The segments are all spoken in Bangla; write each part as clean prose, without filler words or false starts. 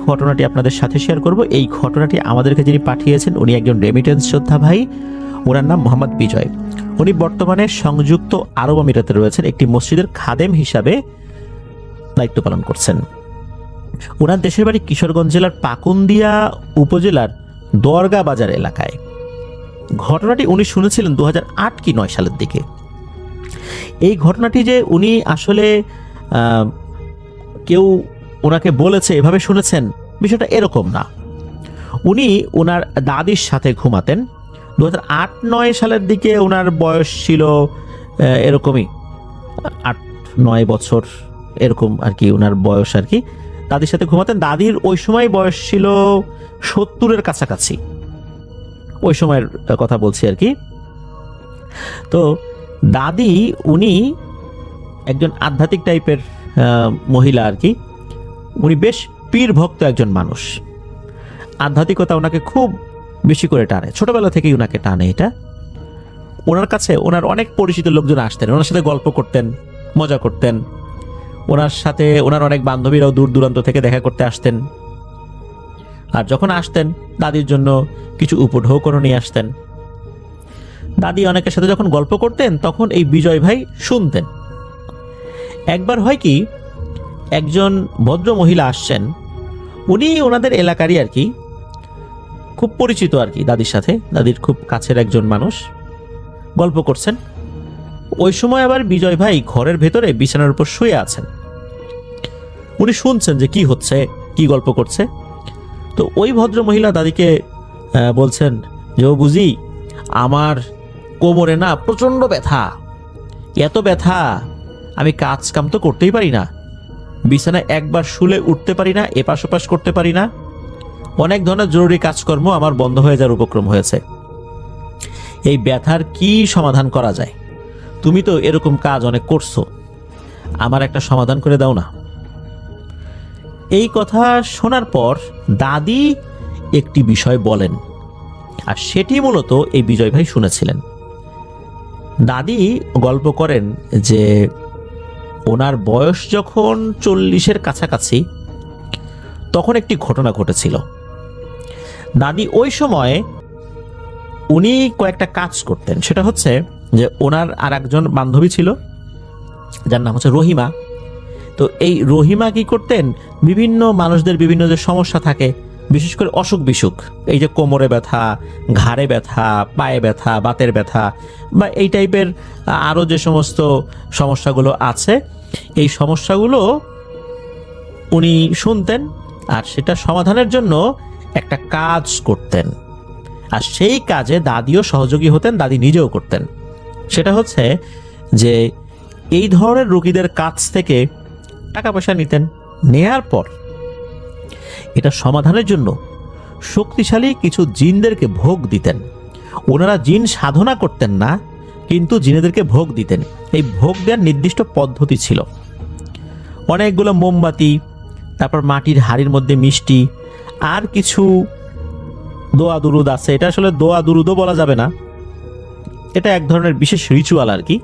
ঘটনাটি আপনাদের সাথে শেয়ার করব। এই ঘটনাটি আমাদেরকে যিনি পাঠিয়েছেন উনি একজন রেমিটেন্স যোদ্ধা ভাই, ওনার নাম মোহাম্মদ বিজয়। উনি বর্তমানে সংযুক্ত আরব আমিরাতে রয়েছেন, একটি মসজিদের খাদেম হিসাবে দায়িত্ব পালন করছেন। ওনার দেশের বাড়ি কিশোরগঞ্জ জেলার পাকুন্দিয়া উপজেলার দরগা বাজার এলাকায়। ঘটনাটি উনি শুনেছিলেন 2008 কি 9 সালের দিকে। এই ঘটনাটি যে উনি আসলে কেউ ওনাকে বলেছে এভাবে শুনেছেন, বিষয়টা এরকম না। উনি ওনার দাদির সাথে ঘুমাতেন। 2008-9 সালের দিকে ওনার বয়স ছিল এরকমই 8-9 বছর এরকম আর কি, ওনার বয়স আর কি। দাদির সাথে ঘুমাতেন। দাদির ওই সময় বয়স ছিল 70-এর কাছাকাছি, ওই সময়ের কথা বলছি আর কি। তো দাদি উনি একজন আধ্যাত্মিক টাইপের মহিলা আর কি। উনি বেশ পীর ভক্ত একজন মানুষ। আধ্যাত্মিকতা ওনাকে খুব বেশি করে টানে, ছোটবেলা থেকেই ওনাকে টানে এটা। ওনার কাছে ওনার অনেক পরিচিত লোকজন আসতেন, ওনার সাথে গল্প করতেন, মজা করতেন। ওনার সাথে ওনার অনেক বান্ধবীরাও দূর দূরান্ত থেকে দেখা করতে আসতেন। আর যখন আসতেন দাদির জন্য কিছু উপঢৌকনও নিয়ে আসতেন। দাদি অনেকের সাথে যখন গল্প করতেন তখন এই বিজয় ভাই শুনতেন। একবার হয় কি, একজন ভদ্র মহিলা আসছেন, উনি ওনাদের এলাকারই আর কি, খুব পরিচিত আর কি দাদির সাথে, দাদির খুব কাছের একজন মানুষ। গল্প করছেন। ওই সময় আবার বিজয় ভাই ঘরের ভেতরে বিছানার উপর শুয়ে আছেন। উনি শুনছেন যে কি হচ্ছে, কি গল্প করছে। তো ওই ভদ্র মহিলা দাদিকে বলছেন যে ও বুঝি আমার কোমরে না প্রচন্ড ব্যথা, এত ব্যথা আমি কাজ কাম তো করতেই পারি না, বিছানায় একবার শুলে উঠতে পারি না, এপাশ ওপাশ করতে পারি না, অনেক ধরনের জরুরি কাজকর্ম আমার বন্ধ হয়ে যাওয়ার উপক্রম হয়েছে। এই ব্যথার কি সমাধান করা যায়? তুমি তো এরকম কাজ অনেক করছো, আমার একটা সমাধান করে দাও না। এই কথা শোনার পর দাদি একটি বিষয় বলেন, আর সেটি মূলত এই বিজয় ভাই শুনেছিলেন। দাদি গল্প করেন যে ওনার বয়স যখন 40-এর কাছাকাছি তখন একটি ঘটনা ঘটেছিল। দাদি ওই সময় উনি কয়েকটা কাজ করতেন। সেটা হচ্ছে যে ওনার আর একজন বান্ধবী ছিল যার নাম হচ্ছে রহিমা। তো এই রহিমা কি করতেন, বিভিন্ন মানুষদের বিভিন্ন যে সমস্যা থাকে, বিশেষ করে অসুখ বিসুখ, এই যে কোমরে ব্যথা, ঘাড়ে ব্যথা, পায়ে ব্যথা, বাতের ব্যথা বা এই টাইপের আরও যে সমস্ত সমস্যাগুলো আছে, এই সমস্যাগুলো উনি শুনতেন আর সেটা সমাধানের জন্য একটা কাজ করতেন। আর সেই কাজে দাদিও সহযোগী হতেন, দাদি নিজেও করতেন। সেটা হচ্ছে যে এই ধরনের রোগীদের কাছ থেকে টাকা পয়সা নিতেন, নেয়ার পর এটা সমাধানের জন্য শক্তিশালী কিছু জিনদেরকে ভোগ দিতেন। ওনারা জিন সাধনা করতেন না, কিন্তু জিনেদেরকে ভোগ দিতেন। এই ভোগ দেওয়ার নির্দিষ্ট পদ্ধতি ছিল। অনেকগুলো মোমবাতি, তারপর মাটির হাড়ির মধ্যে মিষ্টি, আর কিছু দোয়া দুরুদ আছে। এটা আসলে দোয়া দুরুদও বলা যাবে না, এটা এক ধরনের বিশেষ রিচুয়াল আর কি,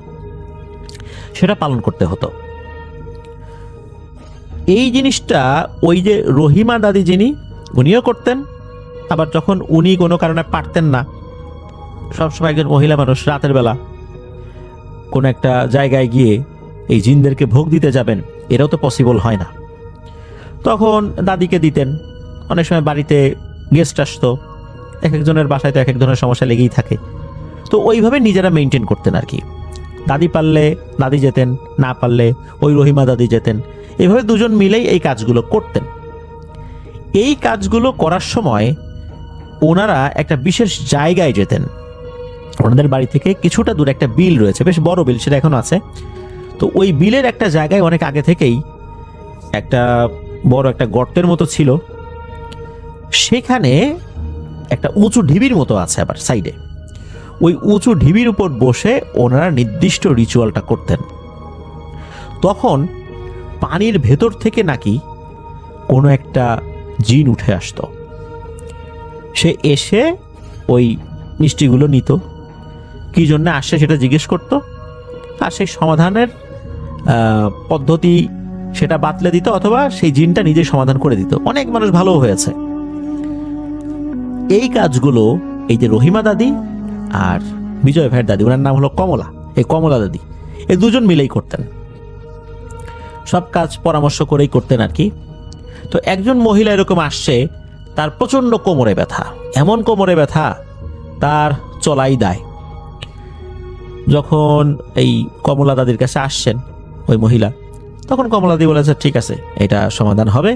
সেটা পালন করতে হতো। এই জিনিসটা ওই যে রহিমা দাদি যিনি, উনিও করতেন। আবার যখন উনি কোনো কারণে পারতেন না, সবসময় একজন মহিলা মানুষ রাতের বেলা কোনো একটা জায়গায় গিয়ে এই জিনদেরকে ভোগ দিতে যাবেন, এটাও তো পসিবল হয় না, তখন দাদিকে দিতেন। অনেক সময় বাড়িতে গেস্ট আসতো, এক একজনের বাসায় তো এক এক ধরনের সমস্যা লেগেই থাকে, তো ওইভাবে নিজেরা মেনটেন করতেন আর কি। দাদি পারলে দাদি যেতেন, না পারলে ওই রহিমা দাদি যেতেন। এভাবে দুজন মিলেই এই কাজগুলো করতেন। এই কাজগুলো করার সময় ওনারা একটা বিশেষ জায়গায় যেতেন। ওনাদের বাড়ি থেকে কিছুটা দূরে একটা বিল রয়েছে, বেশ বড় বিল, সেটা এখন আছে। তো ওই বিলের একটা জায়গায় অনেক আগে থেকেই একটা বড় একটা গর্তের মতো ছিল, সেখানে একটা উঁচু ঢিবির মতো আছে আবার সাইডে। ওই উঁচু ঢিবির উপর বসে ওনারা নির্দিষ্ট রিচুয়ালটা করতেন। তখন পানির ভেতর থেকে নাকি কোনো একটা জিন উঠে আসতো। সে এসে ওই মিষ্টিগুলো নিত, কি জন্য আসছে সেটা জিজ্ঞেস করত, আর সেই সমাধানের পদ্ধতি সেটা বাতলে দিত, অথবা সেই জিনটা নিজে সমাধান করে দিত। অনেক মানুষ ভালো হয়েছে। এই কাজগুলো এই যে রহিমা দাদি আর বিজয় ভাইয়ের দাদি, ওনার নাম হলো কমলা, এই কমলা দাদি, এই দুজন মিলেই করতেন, সব কাজ পরামর্শ করেই করতেন আর কি। তো একজন মহিলা এরকম আসছে, তার প্রচন্ড কোমরে ব্যথা, এমন কোমরে ব্যথা তার চলাই দায়। যখন এই কমলা দাদির কাছে আসছেন ওই মহিলা, তখন কমলা দাদি বলেছে ঠিক আছে, এটা সমাধান হবে,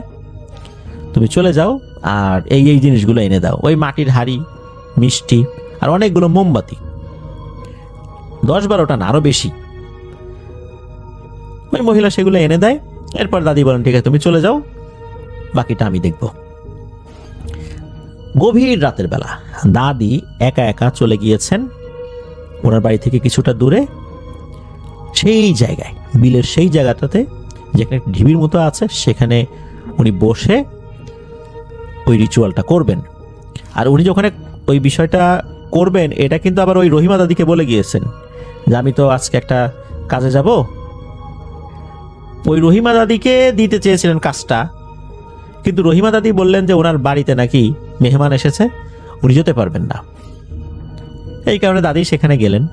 তুমি চলে যাও আর এই এই জিনিসগুলো এনে দাও। ওই মাটির হাড়ি, মিষ্টি আর অনেকগুলো মোমবাতি, 10-12টা না, আরো বেশি। ওই মহিলা সেগুলো এনে দেয়। এরপর দাদি বলেন ঠিক আছে তুমি চলে যাও, বাকিটা আমি দেখব। গভীর রাতের বেলা দাদি একা একা চলে গিয়েছেন ওনার বাড়ি থেকে কিছুটা দূরে, সেই জায়গায়, বিলের সেই জায়গাটাতে যেখানে ঢিবির মতো আছে, সেখানে উনি বসে ওই রিচুয়ালটা করবেন। আর উনি যখন ওই বিষয়টা করবেন, এটা কিন্তু আবার ওই রহিমা দাদিকে বলে গিয়েছেন যে আমি তো আজকে একটা কাজে যাব। ওই রহিমা দাদিকে দিতে চেয়েছিলেন কাজটা, কিন্তু রহিমা দাদি বললেন যে ওনার বাড়িতে নাকি মেহমান এসেছে, উনি যেতে পারবেন না। এই কারণে দাদি সেখানে গেলেন।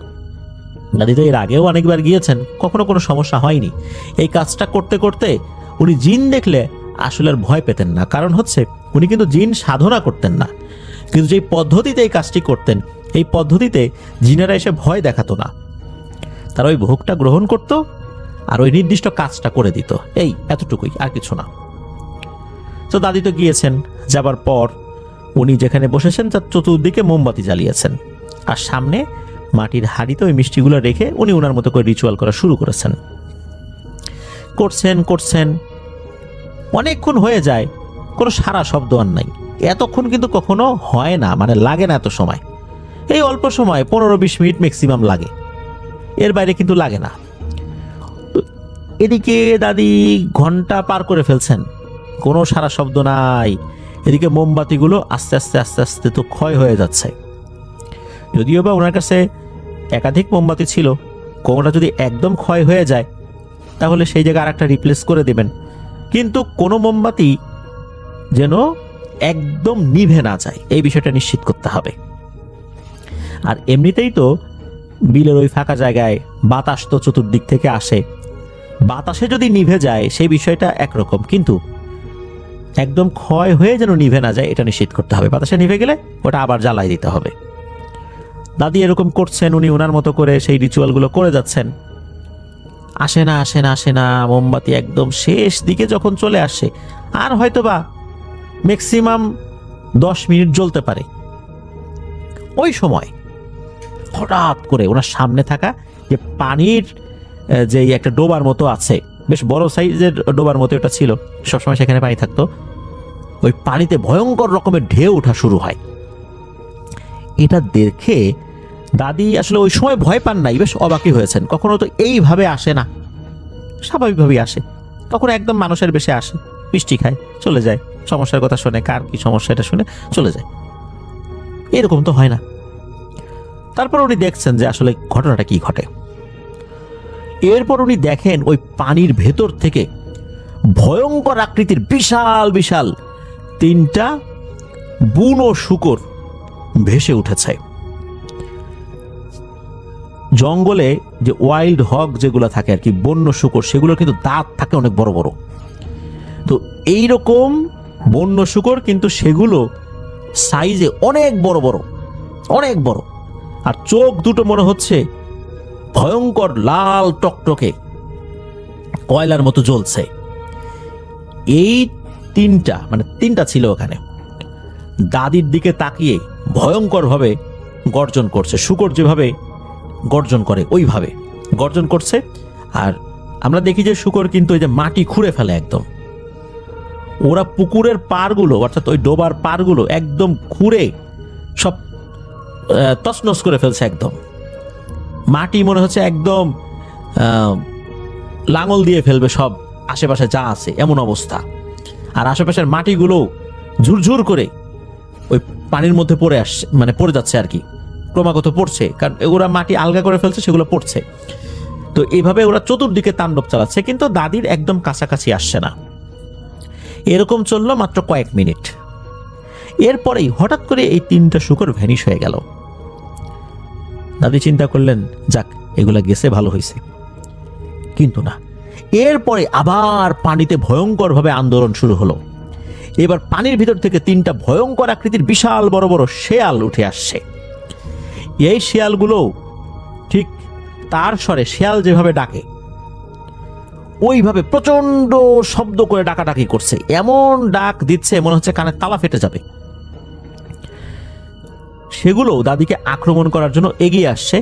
দাদি তো এর আগেও অনেকবার গিয়েছেন, কখনো কোনো সমস্যা হয়নি। এই কাজটা করতে করতে উনি জিন দেখলে আসলে আর ভয় পেতেন না, কারণ হচ্ছে উনি কিন্তু জিন সাধনা করতেন না, কিন্তু যেই পদ্ধতিতে এই কাজটি করতেন, এই পদ্ধতিতে জিনেরা এসে ভয় দেখাতো না, তারা ওই ভোগটা গ্রহণ করত আর ওই নির্দিষ্ট কাজটা করে দিত, এই এতটুকুই, আর কিছু না। তো দাদি তো গিয়েছেন, যাবার পর উনি যেখানে বসেছেন তার চতুর্দিকে মোমবাতি জ্বালিয়েছেন, আর সামনে মাটির হাঁড়িতে ওই মিষ্টিগুলো রেখে উনি ওনার মতো করে রিচুয়াল করা শুরু করেছেন। করছেন অনেকক্ষণ হয়ে যায়, কোনো সারা শব্দ আর নাই। এতক্ষণ কিন্তু কখনো হয় না, মানে লাগে না এত সময়, এই অল্প সময় 15-20 মিনিট ম্যাক্সিমাম লাগে, এর বাইরে কিন্তু লাগে না। এদিকে দাদি ঘন্টা পার করে ফেলছেন, কোনো সারা শব্দ নাই। এদিকে মোমবাতিগুলো আস্তে আস্তে আস্তে আস্তে তো ক্ষয় হয়ে যাচ্ছে। যদিও বা ওনার কাছে একাধিক মোমবাতি ছিল, কোনোটা যদি একদম ক্ষয় হয়ে যায় তাহলে সেই জায়গায় আরেকটা রিপ্লেস করে দেবেন, কিন্তু কোনো মোমবাতি যেন একদম নিভে না যায়, এই বিষয়টা নিশ্চিত করতে হবে। আর এমনিতেই তো বিলের ওই ফাঁকা জায়গায় বাতাস তো চতুর্দিক থেকে আসে, বাতাসে যদি নিভে যায় সেই বিষয়টা একরকম, কিন্তু একদম ক্ষয় হয়ে যেন নিভে না যায় এটা নিশ্চিত করতে হবে। বাতাসে নিভে গেলে ওটা আবার জ্বালাই দিতে হবে। দাদি এরকম করছেন, উনি ওনার মতো করে সেই রিচুয়ালগুলো করে যাচ্ছেন। আসে না, মোমবাতি একদম শেষ দিকে যখন চলে আসে, আর হয়তোবা ম্যাক্সিমাম 10 মিনিট জ্বলতে পারে, ওই সময় হঠাৎ করে ওনার সামনে থাকা যে পানির যে একটা ডোবার মতো আছে, বেশ বড় সাইজের ডোবার মতো এটা ছিল, সবসময় সেখানে পানি থাকতো, ওই পানিতে ভয়ঙ্কর রকমের ঢেউ ওঠা শুরু হয়। এটা দেখে দাদি আসলে ওই সময় ভয় পান নাই, বেশ অবাকই হয়েছেন, কখনো তো এইভাবে আসে না, স্বাভাবিকভাবেই আসে, তখন একদম মানুষের বেশে আসে, মিষ্টি খায়, চলে যায়, সমস্যার কথা শুনে, কার কি সমস্যা এটা শুনে চলে যায়, এরকম তো হয় না। তারপর উনি দেখছেন যে আসলে ঘটনাটা কি ঘটে। এরপর উনি দেখেন ওই পানির ভেতর থেকে ভয়ঙ্কর আকৃতির বিশাল বিশাল 3টা বুনো শূকর ভেসে উঠেছে। জঙ্গলে যে ওয়াইল্ড হগ যেগুলো থাকে আর কি, বন্য শূকর, সেগুলোর কিন্তু দাঁত থাকে অনেক বড় বড়। তো এইরকম বন্য শূকর, কিন্তু সেগুলো সাইজে অনেক বড় বড়, অনেক বড়, আর চোখ দুটো মনে হচ্ছে ভয়ঙ্কর লাল টকটকে কয়লার মতো জ্বলছে। এই 3টা ছিল ওখানে, দাদির দিকে তাকিয়ে ভয়ঙ্কর ভাবে গর্জন করছে। শূকর যেভাবে গর্জন করে ওইভাবে গর্জন করছে। আর আমরা দেখি যে শূকর কিন্তু ওই যে মাটি খুঁড়ে ফেলে একদম, ওরা পুকুরের পাড়গুলো, অর্থাৎ ওই ডোবার পাড়গুলো একদম খুঁড়ে সব তছনছ করে ফেলছে। একদম মাটি মনে হচ্ছে একদম লাঙল দিয়ে ফেলবে সব আশেপাশে যা আছে, এমন অবস্থা। আর আশেপাশের মাটিগুলো ঝুরঝুর করে ওই পানির মধ্যে পড়ে আসছে, মানে পড়ে যাচ্ছে আর কি, ক্রমাগত পড়ছে, কারণ ওরা মাটি আলগা করে ফেলছে, সেগুলো পড়ছে। তো এইভাবে ওরা চতুর্দিকে তাণ্ডব চালাচ্ছে, কিন্তু দাদির একদম কাছাকাছি আসছে না। এরকম চললো মাত্র কয়েক মিনিট। এরপরেই হঠাৎ করে এই 3টা শূকর ভ্যানিশ হয়ে গেল। দাদি চিন্তা করলেন, যাক এগুলা গেছে, ভালো হয়েছে। কিন্তু না, এরপরে আবার পানিতে ভয়ঙ্করভাবে আন্দোলন শুরু হলো। এবার পানির ভিতর থেকে 3টা ভয়ঙ্কর আকৃতির বিশাল বড় বড় শেয়াল উঠে আসছে। এই শেয়ালগুলো ঠিক তার স্বরে, শেয়াল যেভাবে ডাকে ওইভাবে প্রচন্ড শব্দ করে ডাকাডাকি করছে। এমন ডাক দিচ্ছে মনে হচ্ছে কানের তালা ফেটে যাবে। সেগুলো দাদিকে আক্রমণ করার জন্য এগিয়ে আসছে,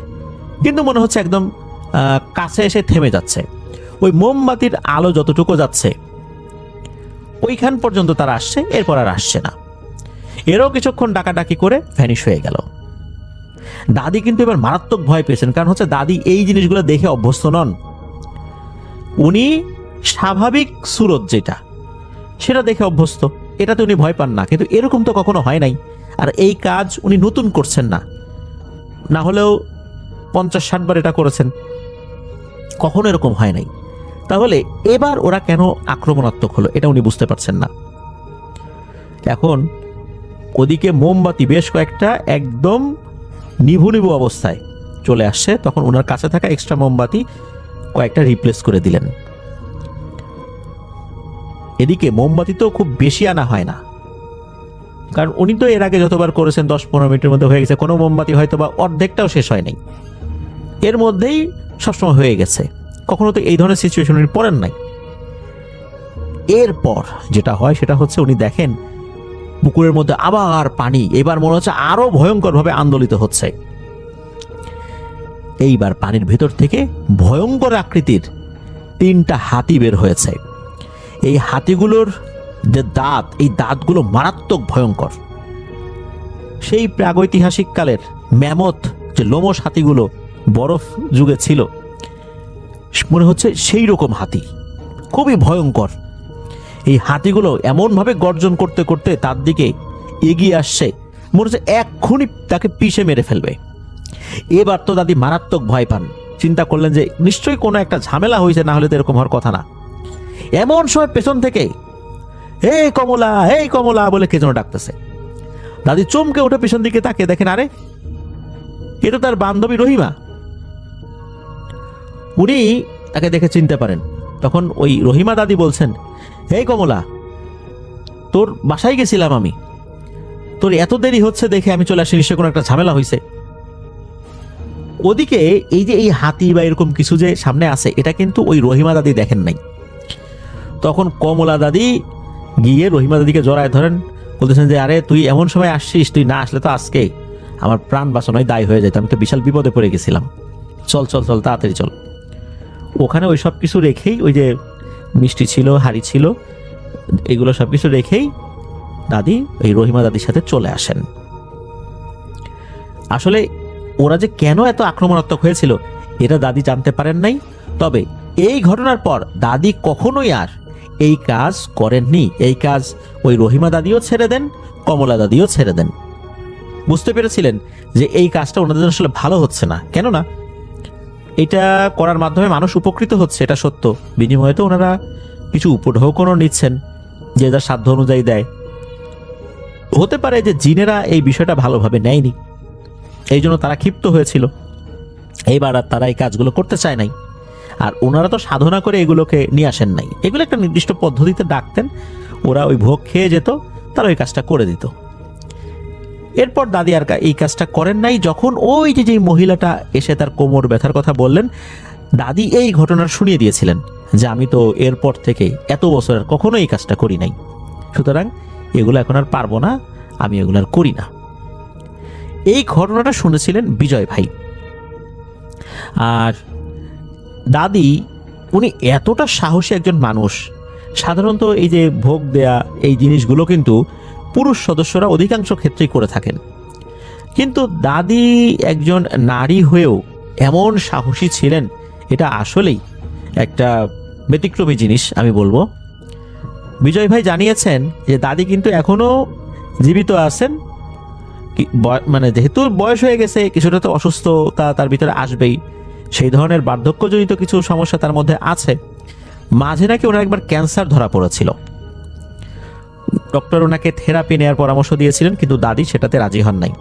কিন্তু মনে হচ্ছে একদম কাছে এসে থেমে যাচ্ছে। ওই মোমবাতির আলো যতটুকু যাচ্ছে ওইখান পর্যন্ত তারা আসছে, এরপর আর আসছে না। এরও কিছুক্ষণ ডাকাডাকি করে ভ্যানিশ হয়ে গেল। দাদি কিন্তু এবার মারাত্মক ভয় পেয়েছেন, কারণ হচ্ছে দাদি এই জিনিসগুলো দেখে অভ্যস্ত নন। উনি স্বাভাবিক সুরত যেটা, সেটা দেখে অভ্যস্ত, এটাতে উনি ভয় পান না। কিন্তু এরকম তো কখনো হয় নাই, আর এই কাজ উনি নতুন করছেন না, না হলেও 50-60 বার এটা করেছেন, কখনো এরকম হয় নাই। তাহলে এবার ওরা কেন আক্রমণাত্মক হলো এটা উনি বুঝতে পারছেন না। এখন ওদিকে মোমবাতি বেশ কয়েকটা একদম নিভু নিভু অবস্থায় চলে আসছে, তখন ওনার কাছে থাকা এক্সট্রা মোমবাতি কয়েকটা রিপ্লেস করে দিলেন। এদিকে মোমবাতি তো খুব বেশি আনা হয় না, কারণ উনি তো এর আগে যতবার করেছেন 10-15 মিনিটের মধ্যে হয়ে গেছে। কোনো মোমবাতি হয়তো বা অর্ধেকটাও শেষ হয় নাই, এর মধ্যেই সবসময় হয়ে গেছে। কখনো তো এই ধরনের সিচুয়েশন উনি পড়েন নাই। এরপর যেটা হয় সেটা হচ্ছে উনি দেখেন পুকুরের মধ্যে আবার পানি, এবার মনে হচ্ছে আরো ভয়ঙ্করভাবে আন্দোলিত হচ্ছে। এইবার পানির ভেতর থেকে ভয়ঙ্কর আকৃতির 3টা হাতি বের হয়েছে। এই হাতিগুলোর যে দাঁত, এই দাঁতগুলো মারাত্মক ভয়ঙ্কর। সেই প্রাগৈতিহাসিক কালের ম্যামথ যে লোমশ হাতিগুলো বরফ যুগে ছিল, মনে হচ্ছে সেই রকম হাতি, খুবই ভয়ঙ্কর। এই হাতিগুলো এমনভাবে গর্জন করতে করতে তার দিকে এগিয়ে আসছে, মনে হচ্ছে এক্ষুনি তাকে পিষে মেরে ফেলবে। এবার তো দাদি মারাত্মক ভয় পান, চিন্তা করলেন যে নিশ্চয়ই কোনো একটা ঝামেলা হয়েছে, না হলে তো এরকম হওয়ার কথা না। এমন সময় পেছন থেকে হে কমলা, হে কমলা বলে কে যেন ডাকতেছে। দাদি চমকে উঠে পেছন দিকে তাকিয়ে দেখেন, আরে এ তো তার বান্ধবী রহিমা। উনি তাকে দেখে চিনতে পারেন। তখন ওই রহিমা দাদি বলছেন, হে কমলা, তোর বাসায় গেছিলাম আমি, তোর এত দেরি হচ্ছে দেখে আমি চলে আসি, নিশ্চয় কোনো একটা ঝামেলা হয়েছে। ওদিকে এই যে এই হাতি বা এরকম কিছু যে সামনে আছে, এটা কিন্তু ওই রহিমা দাদি দেখেন নাই। তখন কমলা দাদি গিয়ে রহিমা দাদিকে জড়ায় ধরেন, বলতেছেন যে আরে তুই এমন সময় আসছিস, তুই না আসলে তো আজকে আমার প্রাণ বাঁচানোয় দায় হয়ে যেত, আমি তো বিশাল বিপদে পড়ে গেছিলাম, চল চল চল তাড়াতাড়ি চল। ওখানে ওই সব কিছু রেখেই, ওই যে মিষ্টি ছিল, হাড়ি ছিল, এগুলো সব কিছু রেখেই দাদি ওই রহিমা দাদির সাথে চলে আসেন। আসলে ওরা যে কেন এত আক্রমণাত্মক হয়েছিল এটা দাদি জানতে পারেন নাই। তবে এই ঘটনার পর দাদি কখনোই আর এই কাজ করেননি। এই কাজ ওই রহিমা দাদিও ছেড়ে দেন, কমলা দাদিও ছেড়ে দেন। বুঝতে পেরেছিলেন যে এই কাজটা ওনাদের আসলে ভালো হচ্ছে না, কেননা এটা করার মাধ্যমে মানুষ উপকৃত হচ্ছে, এটা সত্য। বিনিময়ে তো ওনারা কিছু উপঢৌকনও নিচ্ছেন, যে যার সাধ্য অনুযায়ী দেয়। হতে পারে যে জিনেরা এই বিষয়টা ভালোভাবে নেয়নি, এই জন্য তারা ক্ষিপ্ত হয়েছিল। এইবার আর তারা এই কাজগুলো করতে চায় নাই। আর ওনারা তো সাধনা করে এগুলোকে নিয়ে আসেন নাই, এগুলো একটা নির্দিষ্ট পদ্ধতিতে ডাকতেন, ওরা ওই ভোগ খেয়ে যেত, তারা ওই কাজটা করে দিত। এরপর দাদি আর এই কাজটা করেন নাই। যখন ওই যে মহিলাটা এসে তার কোমর ব্যথার কথা বললেন, দাদি এই ঘটনা শুনিয়ে দিয়েছিলেন যে আমি তো এরপর থেকে এত বছর আর কখনো এই কাজটা করি নাই, সুতরাং এগুলো এখন আর পারবো না, আমি এগুলো আর করি না। এই ঘটনাটা শুনেছিলেন বিজয় ভাই। আর দাদি উনি এতটা সাহসী একজন মানুষ। সাধারণত এই যে ভোগ দেয়া এই জিনিসগুলো কিন্তু পুরুষ সদস্যরা অধিকাংশ ক্ষেত্রেই করে থাকেন, কিন্তু দাদি একজন নারী হয়েও এমন সাহসী ছিলেন, এটা আসলেই একটা ব্যতিক্রমী জিনিস আমি বলবো। বিজয় ভাই জানিয়েছেন যে দাদি কিন্তু এখনো জীবিত আছেন, মানে যেহেতু বয়স হয়ে গেছে কিছুটা তো অসুস্থতা তার ভিতরে আসবেই, সেই ধরনের বার্ধক্যজনিত কিছু সমস্যা তার মধ্যে আছে। মাঝে নাকি ওনার একবার ক্যান্সার ধরা পড়েছিল। ডক্টর ওনাকে থেরাপি নেওয়ার পরামর্শ দিয়েছিলেন, কিন্তু দাদি সেটাতে রাজি হন নাই।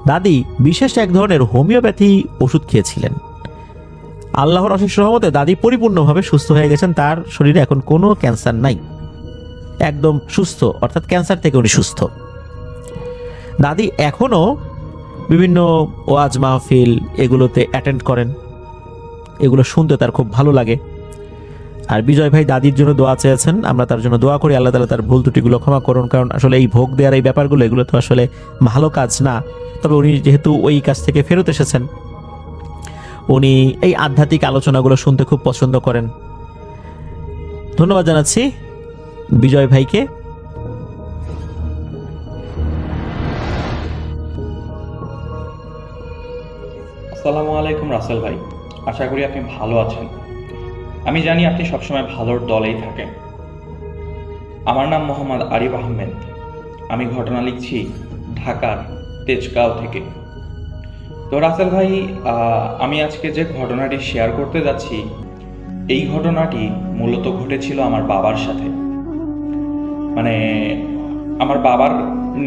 দাদি বিশেষ এক ধরনের হোমিওপ্যাথি ওষুধ খেয়েছিলেন। আল্লাহর অশেষ রহমতে দাদি পরিপূর্ণভাবে সুস্থ হয়ে গেছেন। তার শরীরে এখন কোনো ক্যান্সার নাই, একদম সুস্থ, অর্থাৎ ক্যান্সার থেকে উনি সুস্থ। দাদি এখনও বিভিন্ন ওয়াজ মাহফিল এগুলোতে অ্যাটেন্ড করেন, এগুলো শুনতে তার খুব ভালো লাগে। আর বিজয় ভাই দাদির জন্য দোয়া চেয়েছেন, আমরা তার জন্য দোয়া করি আল্লাহ তাআলা তার ভুল ত্রুটিগুলো ক্ষমা করুন। কারণ আসলে এই ভোগ দেওয়ার এই ব্যাপারগুলো, এগুলো তো আসলে ভালো কাজ না। তবে উনি যেহেতু ওই কাজ থেকে ফেরত এসেছেন, উনি এই আধ্যাত্মিক আলোচনাগুলো শুনতে খুব পছন্দ করেন। ধন্যবাদ জানাচ্ছি বিজয় ভাইকে। আসসালামু আলাইকুম রাসেল ভাই, আশা করি আপনি ভালো আছেন। আমি জানি আপনি সবসময় ভালোর দলেই থাকেন। আমার নাম মোহাম্মদ আরিফ আহমেদ। আমি ঘটনা লিখছি ঢাকার তেজগাঁও থেকে। তো রাসেল ভাই, আমি আজকে যে ঘটনাটি শেয়ার করতে যাচ্ছি, এই ঘটনাটি মূলত ঘটেছিল আমার বাবার সাথে। মানে আমার বাবার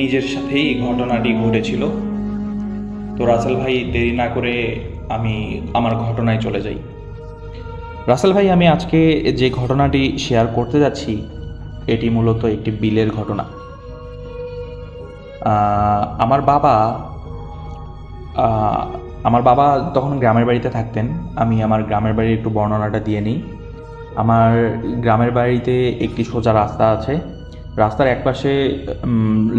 নিজের সাথেই এই ঘটনাটি ঘটেছিল। তো রাসেল ভাই, দেরি না করে আমি আমার ঘটনায় চলে যাই। রাসেল ভাই, আমি আজকে যে ঘটনাটি শেয়ার করতে যাচ্ছি, এটি মূলত একটি বিলের ঘটনা। আমার বাবা আমার বাবা তখন গ্রামের বাড়িতে থাকতেন। আমি আমার গ্রামের বাড়ির একটু বর্ণনাটা দিয়ে নিই। আমার গ্রামের বাড়িতে একটি সোজা রাস্তা আছে। রাস্তার এক পাশে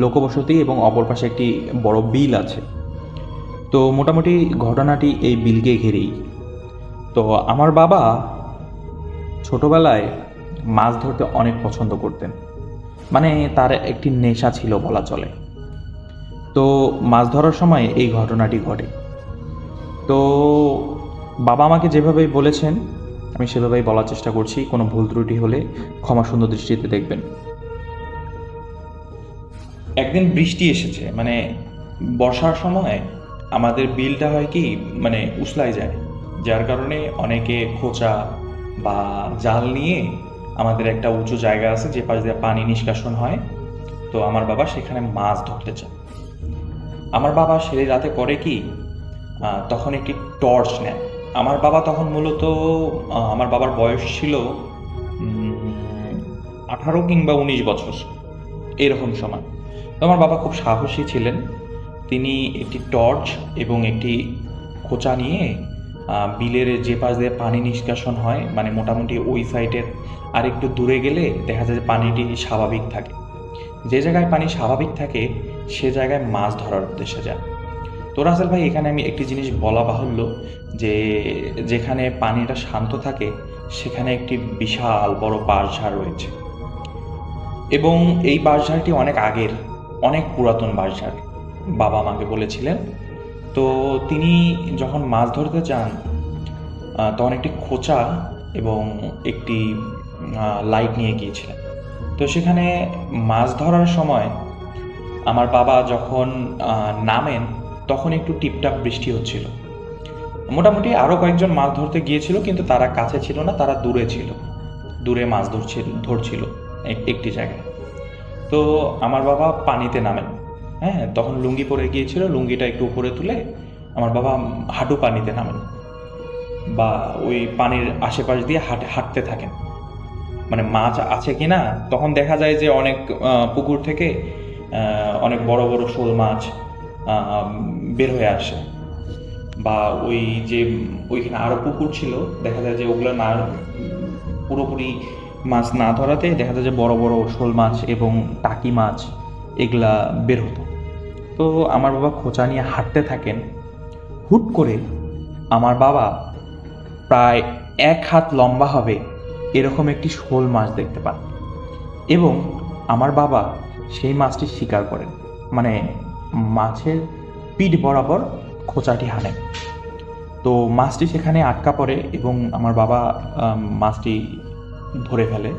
লোকবসতি এবং অপর পাশে একটি বড় বিল আছে। তো মোটামুটি ঘটনাটি এই বিলকে ঘিরেই। তো আমার বাবা ছোটবেলায় মাছ ধরতে অনেক পছন্দ করতেন, মানে তার একটি নেশা ছিল বলা চলে। তো মাছ ধরার সময় এই ঘটনাটি ঘটে। তো বাবা আমাকে যেভাবে বলেছেন আমি সেভাবেই বলার চেষ্টা করছি, কোনো ভুল ত্রুটি হলে ক্ষমা সুন্দর দৃষ্টিতে দেখবেন। একদিন বৃষ্টি এসেছে, মানে বর্ষার সময় আমাদের বিলটা হয় কি, মানে উছলায় যায়, যার কারণে অনেকে খোঁচা বা জাল নিয়ে, আমাদের একটা উঁচু জায়গা আছে যে পাশ দিয়ে পানি নিষ্কাশন হয়, তো আমার বাবা সেখানে মাছ ধরতে চায়। আমার বাবা সেই রাতে করে কি, তখন একটি টর্চ নেয়। আমার বাবা তখন মূলত, আমার বাবার বয়স ছিল 18 কিংবা 19 বছর এরকম সময়। তো আমার বাবা খুব সাহসী ছিলেন। তিনি একটি টর্চ এবং একটি খোঁচা নিয়ে বিলের যে পাশ দিয়ে পানি নিষ্কাশন হয়, মানে মোটামুটি ওই সাইডের আর একটু দূরে গেলে দেখা যায় যে পানিটি স্বাভাবিক থাকে। যে জায়গায় পানি স্বাভাবিক থাকে সে জায়গায় মাছ ধরার উদ্দেশ্যে যায়। তো রাসেল ভাই, এখানে আমি একটি জিনিস বলা বাহুল্য যে যেখানে পানিটা শান্ত থাকে সেখানে একটি বিশাল বড় বাঁশঝাড় রয়েছে, এবং এই বাঁশঝাড়টি অনেক আগের, অনেক পুরাতন বাঁশঝাড়, বাবা আমাকে বলেছিলেন। তো তিনি যখন মাছ ধরতে যান তখন একটি খোঁচা এবং একটি লাইট নিয়ে গিয়েছিলেন। তো সেখানে মাছ ধরার সময় আমার বাবা যখন নামেন তখন একটু টিপটাপ বৃষ্টি হচ্ছিল। মোটামুটি আরও কয়েকজন মাছ ধরতে গিয়েছিল, কিন্তু তারা কাছে ছিল না, তারা দূরে ছিল, দূরে মাছ ধরছিল একটি জায়গায়। তো আমার বাবা পানিতে নামেন। হ্যাঁ, তখন লুঙ্গি পরে গিয়েছিল, লুঙ্গিটা একটু উপরে তুলে আমার বাবা হাঁটু পানিতে নামেন বা ওই পানির আশেপাশ দিয়ে হাঁটতে থাকেন, মানে মাছ আছে কি না। তখন দেখা যায় যে অনেক পুকুর থেকে অনেক বড় বড় শোল মাছ বের হয়ে আসে, বা ওই যে ওইখানে আরও পুকুর ছিল, দেখা যায় যে ওগুলো না পুরোপুরি মাছ না ধরাতে দেখা যায় যে বড় বড় শোল মাছ এবং টাকি মাছ এগুলা বের হতো। তো আমার বাবা খোঁচা নিয়ে হাঁটতে থাকেন। হুট করে আমার বাবা প্রায় 1 হাত লম্বা হবে এরকম একটি শোল মাছ দেখতে পান, এবং আমার বাবা সেই মাছটি শিকার করেন, মানে মাছের পিঠ বরাবর খোঁচাটি হানেন। তো মাছটি সেখানে আটকা পড়ে এবং আমার বাবা মাছটি ধরে ফেলে।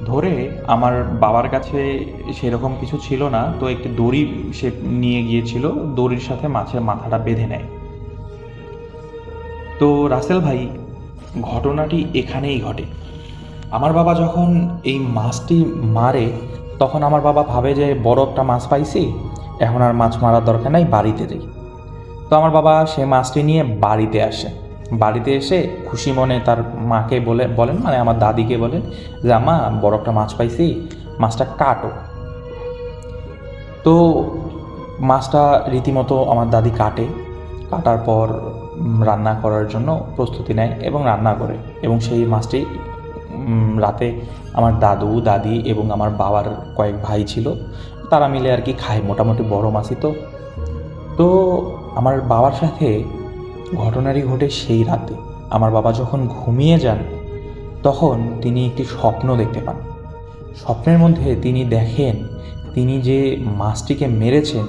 ধরে আমার বাবার কাছে সেরকম কিছু ছিল না, তো একটি দড়ি সে নিয়ে গিয়েছিল, দড়ির সাথে মাছের মাথাটা বেঁধে নেয়। তো রাসেল ভাই, ঘটনাটি এখানেই ঘটে। আমার বাবা যখন এই মাছটি মারে, তখন আমার বাবা ভাবে যে বড় একটা মাছ পাইছি, এখন আর মাছ মারার দরকার নাই, বাড়িতে যাই। তো আমার বাবা সে মাছটি নিয়ে বাড়িতে আসে। বাড়িতে এসে খুশি মনে তার মাকে বলেন, মানে আমার দাদিকে বলেন যে আম্মা, বড় একটা মাছ পাইছি, মাছটা কাটো। তো মাছটা রীতিমতো আমার দাদি কাটার পর রান্না করার জন্য প্রস্তুতি নেয় এবং রান্না করে। এবং সেই মাছটি রাতে আমার দাদু, দাদি এবং আমার বাবার কয়েক ভাই ছিল, তারা মিলে আর কি খায়। মোটামুটি বড় মাছই তো। তো আমার বাবার সাথে ঘটনাটি ঘটে সেই রাতে। আমার বাবা যখন ঘুমিয়ে যান, তখন তিনি একটি স্বপ্ন দেখতে পান। স্বপ্নের মধ্যে তিনি দেখেন, তিনি যে মাছটিকে মেরেছেন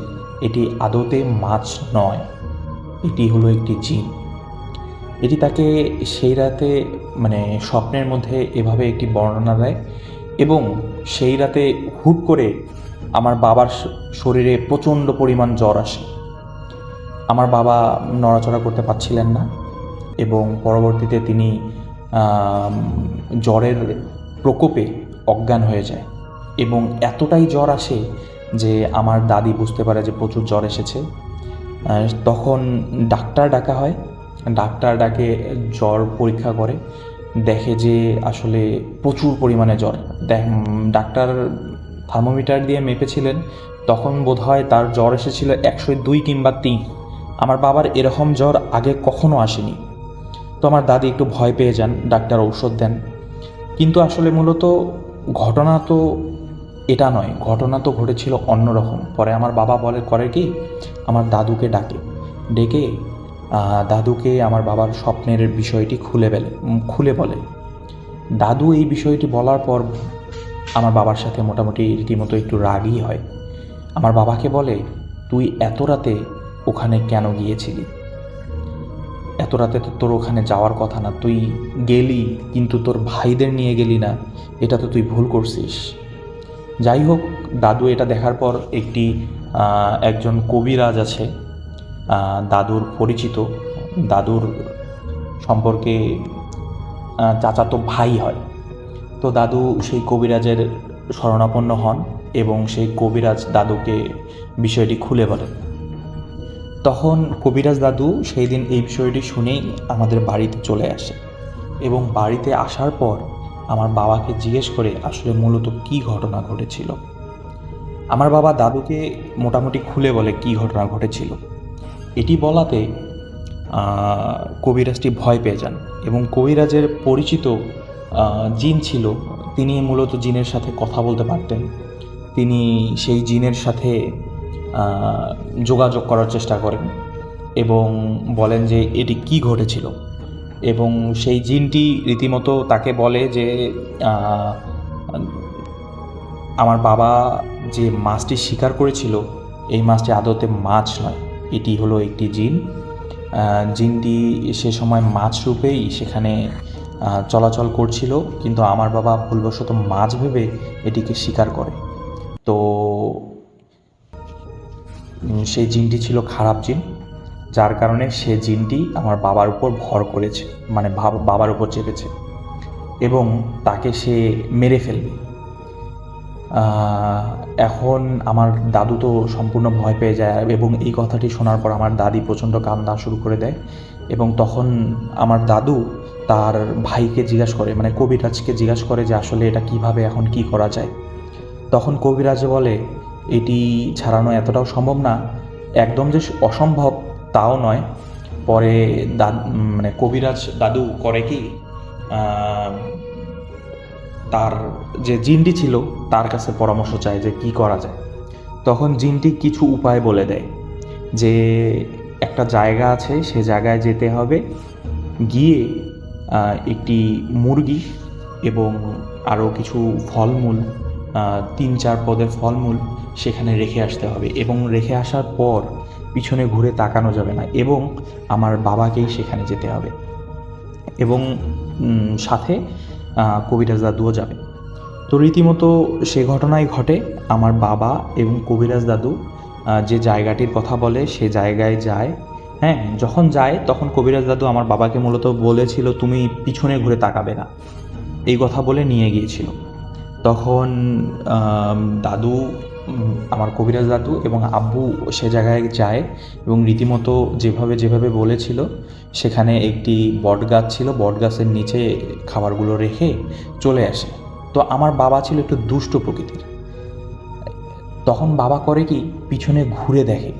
এটি আদতে মাছ নয়, এটি হলো একটি জিন। এটি তাকে সেই রাতে, মানে স্বপ্নের মধ্যে এভাবে একটি বর্ণনা দেয়। এবং সেই রাতে হুট করে আমার বাবার শরীরে প্রচণ্ড পরিমাণ জ্বর আসে। আমার বাবা নড়াচড়া করতে পারছিলেন না এবং পরবর্তীতে তিনি জ্বরের প্রকোপে অজ্ঞান হয়ে যায়। এবং এতটাই জ্বর আসে যে আমার দাদি বুঝতে পারে যে প্রচুর জ্বর এসেছে। তখন ডাক্তার ডাকা হয়। ডাক্তার ডাকে জ্বর পরীক্ষা করে, দেখে যে আসলে প্রচুর পরিমাণে জ্বর। ডাক্তার থার্মোমিটার দিয়ে মেপেছিলেন, তখন বোধহয় তার জ্বর এসেছিল 102 কিংবা 3। আমার বাবার এরকম জ্বর আগে কখনো আসেনি। তো আমার দাদি একটু ভয় পেয়ে যান, ডাক্তার ঔষধ দেন। কিন্তু আসলে মূলত ঘটনা তো এটা নয়, ঘটনা তো ঘটেছিল অন্যরকম। পরে আমার বাবা করে কি, আমার দাদুকে ডেকে দাদুকে আমার বাবার স্বপ্নের বিষয়টি খুলে বলে। দাদু এই বিষয়টি বলার পর আমার বাবার সাথে মোটামুটি রীতিমতো একটু রাগই হয়। আমার বাবাকে বলে, তুই এত রাতে ওখানে কেন গিয়েছিলি? এত রাতে তো তোর ওখানে যাওয়ার কথা না, তুই গেলি কিন্তু তোর ভাইদের নিয়ে গেলি না, এটা তো তুই ভুল করছিস। যাই হোক, দাদু এটা দেখার পর একজন কবিরাজ আছে, দাদুর পরিচিত, দাদুর সম্পর্কে চাচাতো ভাই হয়। তো দাদু সেই কবিরাজের শরণাপন্ন হন এবং সেই কবিরাজ দাদুকে বিষয়টি খুলে বলেন। তখন কবিরাজ দাদু সেই দিন এই বিষয়টি শুনেই আমাদের বাড়িতে চলে আসে এবং বাড়িতে আসার পর আমার বাবাকে জিজ্ঞেস করে আসলে মূলত কী ঘটনা ঘটেছিল। আমার বাবা দাদুকে মোটামুটি খুলে বলে কী ঘটনা ঘটেছিল। এটি বলাতে কবিরাজটি ভয় পেয়ে যান এবং কবিরাজের পরিচিত জিন ছিল, তিনি মূলত জিনের সাথে কথা বলতে পারতেন। তিনি সেই জিনের সাথে যোগাযোগ করার চেষ্টা করেন এবং বলেন যে এটি কী ঘটেছিল। এবং সেই জিনটি রীতিমতো তাকে বলে যে আমার বাবা যে মাছটি শিকার করেছিল এই মাছটি আদতে মাছ নয়, এটি হলো একটি জিন। জিনটি সে সময় মাছ রূপেই সেখানে চলাচল করছিল, কিন্তু আমার বাবা ভুলবশত মাছ ভেবে এটিকে শিকার করে। তো সেই জিনটি ছিল খারাপ জিন, যার কারণে সে জিনটি আমার বাবার উপর ভর করেছে, মানে বাবার উপর চেপেছে এবং তাকে সে মেরে ফেলবে। এখন আমার দাদু তো সম্পূর্ণ ভয় পেয়ে যায় এবং এই কথাটি শোনার পর আমার দাদি প্রচণ্ড কান্না শুরু করে দেয়। এবং তখন আমার দাদু তার ভাইকে জিজ্ঞাসা করে, মানে কবিরাজকে জিজ্ঞাসা করে যে আসলে এটা কিভাবে এখন কি করা যায়। তখন কবিরাজ বলে এটি ছাড়ানো এতটাও সম্ভব না, একদম যে অসম্ভব তাও নয়। পরে মানে কবিরাজ দাদু করে কি, তার যে জিনটি ছিল তার কাছে পরামর্শ চায় যে কি করা যায়। তখন জিনটি কিছু উপায় বলে দেয় যে একটা জায়গা আছে, সে জায়গায় যেতে হবে, গিয়ে একটি মুরগি এবং আরও কিছু ফলমূল, 3-4 পদের ফলমূল সেখানে রেখে আসতে হবে এবং রেখে আসার পর পিছনে ঘুরে তাকানো যাবে না এবং আমার বাবাকেই সেখানে যেতে হবে এবং সাথে কবিরাজ দাদুও যাবে। তো রীতিমতো সে ঘটনাই ঘটে। আমার বাবা এবং কবিরাজ দাদু যে জায়গাটির কথা বলে সে জায়গায় যায় হ্যাঁ, যখন যায় তখন কবিরাজ দাদু আমার বাবাকে মূলত বলেছিল তুমি পিছনে ঘুরে তাকাবে না, এই কথা বলে নিয়ে গিয়েছিল। তখন দাদু, আমার কবিরাজ দাদু এবং আব্বু সে জায়গায় যায় এবং রীতিমতো যেভাবে যেভাবে বলেছিল সেখানে একটি বট গাছ ছিল, বট গাছের নিচে খাবারগুলো রেখে চলে আসে। তো আমার বাবা ছিল একটু দুষ্ট প্রকৃতির। তখন বাবা করে কি, পিছনে ঘুরে দেখে,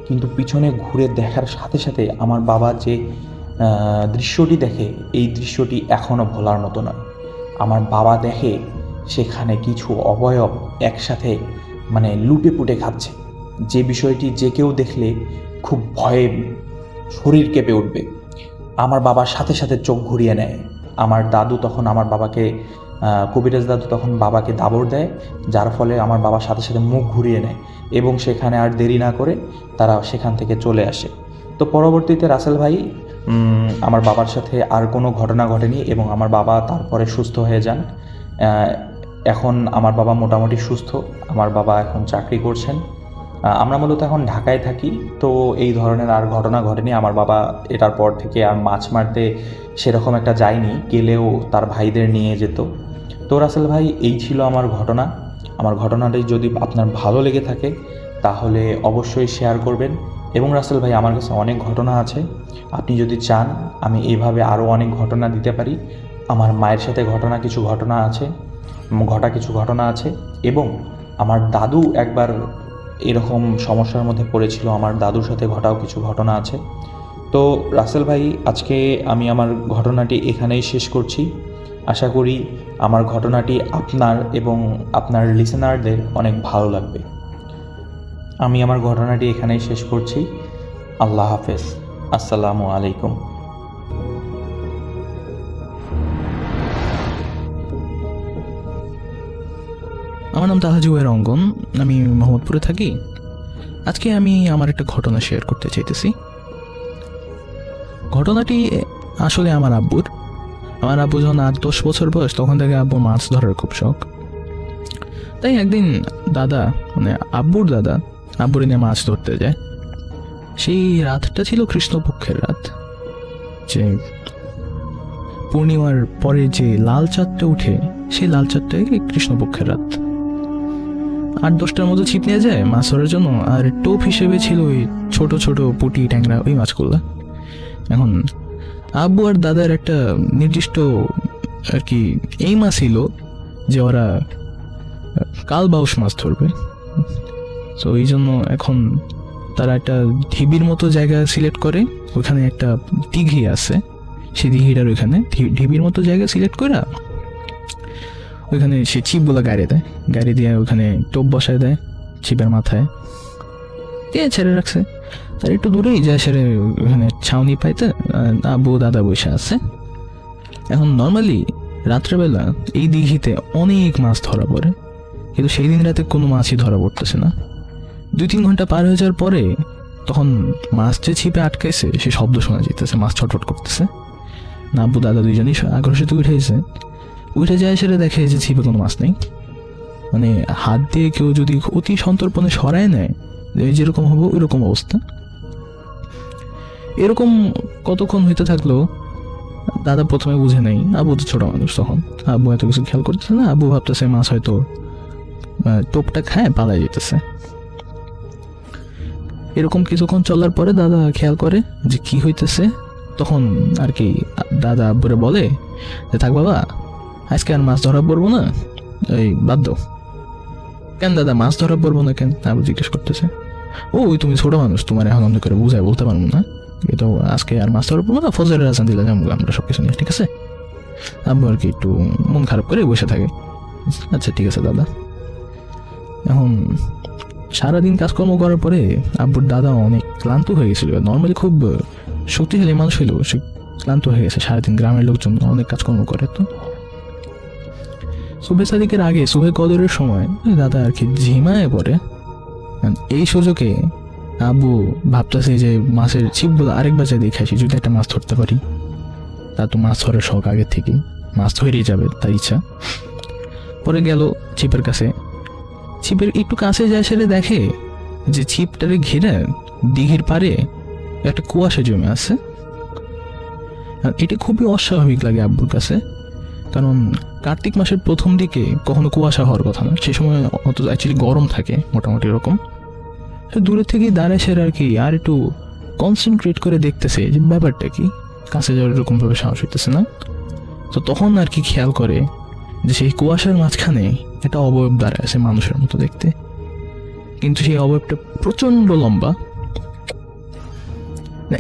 কিন্তু পিছনে ঘুরে দেখার সাথে সাথে আমার বাবা যে দৃশ্যটি দেখে, এই দৃশ্যটি এখনও ভোলার মতো নয়। আমার বাবা দেখে সেখানে কিছু অবয়ব একসাথে মানে লুটে পুটে খাচ্ছে, যে বিষয়টি যে কেউ দেখলে খুব ভয়ে শরীর কেঁপে উঠবে। আমার বাবার সাথে সাথে চোখ ঘুরিয়ে নেয়। আমার দাদু তখন আমার বাবাকে, কবিরাজ দাদু তখন বাবাকে দাবড় দেয়, যার ফলে আমার বাবার সাথে সাথে মুখ ঘুরিয়ে নেয় এবং সেখানে আর দেরি না করে তারা সেখান থেকে চলে আসে। তো পরবর্তীতে রাসেল ভাই, আমার বাবার সাথে আর কোনো ঘটনা ঘটেনি এবং আমার বাবা তারপরে সুস্থ হয়ে যান। এখন আমার বাবা মোটামুটি সুস্থ, আমার বাবা এখন চাকরি করছেন। আমরা মূলত এখন ঢাকায় থাকি, তো এই ধরনের আর ঘটনা ঘটেনি। আমার বাবা এটার পর থেকে আর মাছ মারতে সেরকম একটা যায়নি, গেলেও তার ভাইদের নিয়ে যেত। তো রাসেল ভাই, এই ছিল আমার ঘটনা। আমার ঘটনাটি যদি আপনার ভালো লেগে থাকে তাহলে অবশ্যই শেয়ার করবেন। এবং রাসেল ভাই, আমার কাছে অনেক ঘটনা আছে, আপনি যদি চান আমি এইভাবে আরও অনেক ঘটনা দিতে পারি। আমার মায়ের সাথে কিছু ঘটনা আছে এবং আমার দাদু একবার এরকম সমস্যার মধ্যে পড়েছিল, আমার দাদুর সাথে ঘটাও কিছু ঘটনা আছে। তো রাসেল ভাই, আজকে আমি আমার ঘটনাটি এখানেই শেষ করছি। আশা করি আমার ঘটনাটি আপনার এবং আপনার লিসেনারদের অনেক ভালো লাগবে। আমি আমার ঘটনাটি এখানেই শেষ করছি। আল্লাহ হাফেজ। আসসালামু আলাইকুম। আমার নাম তাহা জুয়ের অঙ্গন, আমি মোহাম্মদপুরে থাকি। আজকে আমি আমার একটা ঘটনা শেয়ার করতে চাইতেছি। ঘটনাটি আসলে আমার আব্বুর যখন 8-10 বছর বয়স, তখন থেকে আব্বুর মাছ ধরার খুব শখ। তাই একদিন দাদা, মানে আব্বুর দাদা, আব্বুর নিয়ে মাছ ধরতে যায়। সেই রাতটা ছিল কৃষ্ণপক্ষের রাত, যে পূর্ণিমার পরে যে লাল চাঁদটা উঠে, সেই লাল চাঁদটাই কৃষ্ণপক্ষের রাত। 8-10টার মতো ছিপ নিয়ে যায় মাছ ধরার জন্য, আর টোপ হিসেবে ছিল ওই ছোট ছোট পুঁটি ট্যাংরা, ওই মাছগুলো। এখন আব্বু আর দাদার একটা নির্দিষ্ট আর কি এই মাছ ছিল যে ওরা কালবাউস মাছ ধরবে। তো এই জন্য এখন তারা একটা ঢিবির মতো জায়গা সিলেক্ট করে, ওখানে একটা দিঘি আছে, সেই দিঘিটার ওইখানে ঢিবির মতো জায়গা সিলেক্ট করে ওইখানে সে ছিপগুলো গাড়ি দিয়ে ওখানে টোপ বসায় দেয় ছিপের মাথায় দিয়ে ছেড়ে রাখছে। তার একটু দূরেই যায় সেরে ওখানে ছাউনি পাইতে আব্বু দাদা বসে আছে। এখন নর্মালি রাত্রেবেলা এই দিঘিতে অনেক মাছ ধরা পড়ে, কিন্তু সেই দিন রাতে কোনো মাছই ধরা পড়তেছে না। 2-3 ঘন্টা পার হয়ে যাওয়ার পরে তখন মাছ যে ছিপে আটকাইছে সে শব্দ শোনা যেতেছে, মাছ ছটফট করতেছে। না, আব্বু দাদা দুইজনই আগ্রসিত উঠে যায়, সেটা দেখে যে ছিপে কোনো মাছ নেই। মানে হাত দিয়ে কেউ যদি অতি সন্তর্পণে সরায় নেয়, যেরকম হবো ওইরকম অবস্থা। এরকম কতক্ষণ হইতে থাকলো দাদা প্রথমে বুঝে নেই, আব্বু তো ছোট মানুষ, তখন আব্বু এত কিছু খেয়াল করতেছে না। আব্বু ভাবতেছে মাছ হয়তো টোপটা খায় পালাই যেতেছে। এরকম কিছুক্ষণ চলার পরে দাদা খেয়াল করে যে কি হইতেছে। তখন আর কি দাদা আব্বুরে বলে যে থাক বাবা, আজকে আর মাছ ধরা পড়বো না, এই বাদ দাও। কেন দাদা, মাছ ধরা পড়বো না কেন? আব্বু জিজ্ঞেস করতেছে। ওই তুমি ছোট মানুষ, তোমার এখন অন্য করে বুঝায় বলতে পারবো না, তো আজকে আর মাছ ধরা পড়বো না, ফজরের আজান দিলে যাবো আমরা সবকিছু নিয়ে, ঠিক আছে? আব্বু আর কি একটু মন খারাপ করে বসে থাকে। আচ্ছা ঠিক আছে দাদা। এখন সারাদিন কাজকর্ম করার পরে আব্বুর দাদা অনেক ক্লান্ত হয়ে গেছিল। নর্মালি খুব শক্তিশালী মানুষ হইলেও সে ক্লান্ত হয়ে গেছে, সারাদিন গ্রামের লোকজন অনেক কাজকর্ম করে। তো সুবে সাদিকের আগে, সুবে কদরের সময় দাদা আর কি ঝিমায় পড়ে। এই সুযোগে আব্বু ভাবতেছে যে মাছের ছিপগুলো আরেক বাজার দিয়ে খাইছি, যদি একটা মাছ ধরতে পারি। তা তো মাছ ধরার শখ আগের থেকে, মাছ ধরেই যাবে তার ইচ্ছা। পরে গেল ছিপের কাছে, ছিপের একটু কাছে যায়, সেটা দেখে যে ছিপটারে ঘিরে দিঘির পারে একটা কুয়াশা জমে আছে। আর এটা খুবই অস্বাভাবিক লাগে আব্বুর কাছে, কারণ কার্তিক মাসের প্রথম দিকে কখনো কুয়াশা হওয়ার কথা না, সে সময় অত অ্যাকচুয়ালি গরম থাকে মোটামুটি এরকম। দূরে থেকেই দাঁড়ায় সে আর কি, আর একটু কনসেন্ট্রেট করে দেখতেছে যে ব্যাপারটা কি, কাছে যাওয়ার এরকমভাবে সাহস হইতেছে না। তো তখন আর কি খেয়াল করে যে সেই কুয়াশার মাঝখানে একটা অবয়ব দাঁড়ায় আছে মানুষের মতো দেখতে, কিন্তু সেই অবয়বটা প্রচণ্ড লম্বা,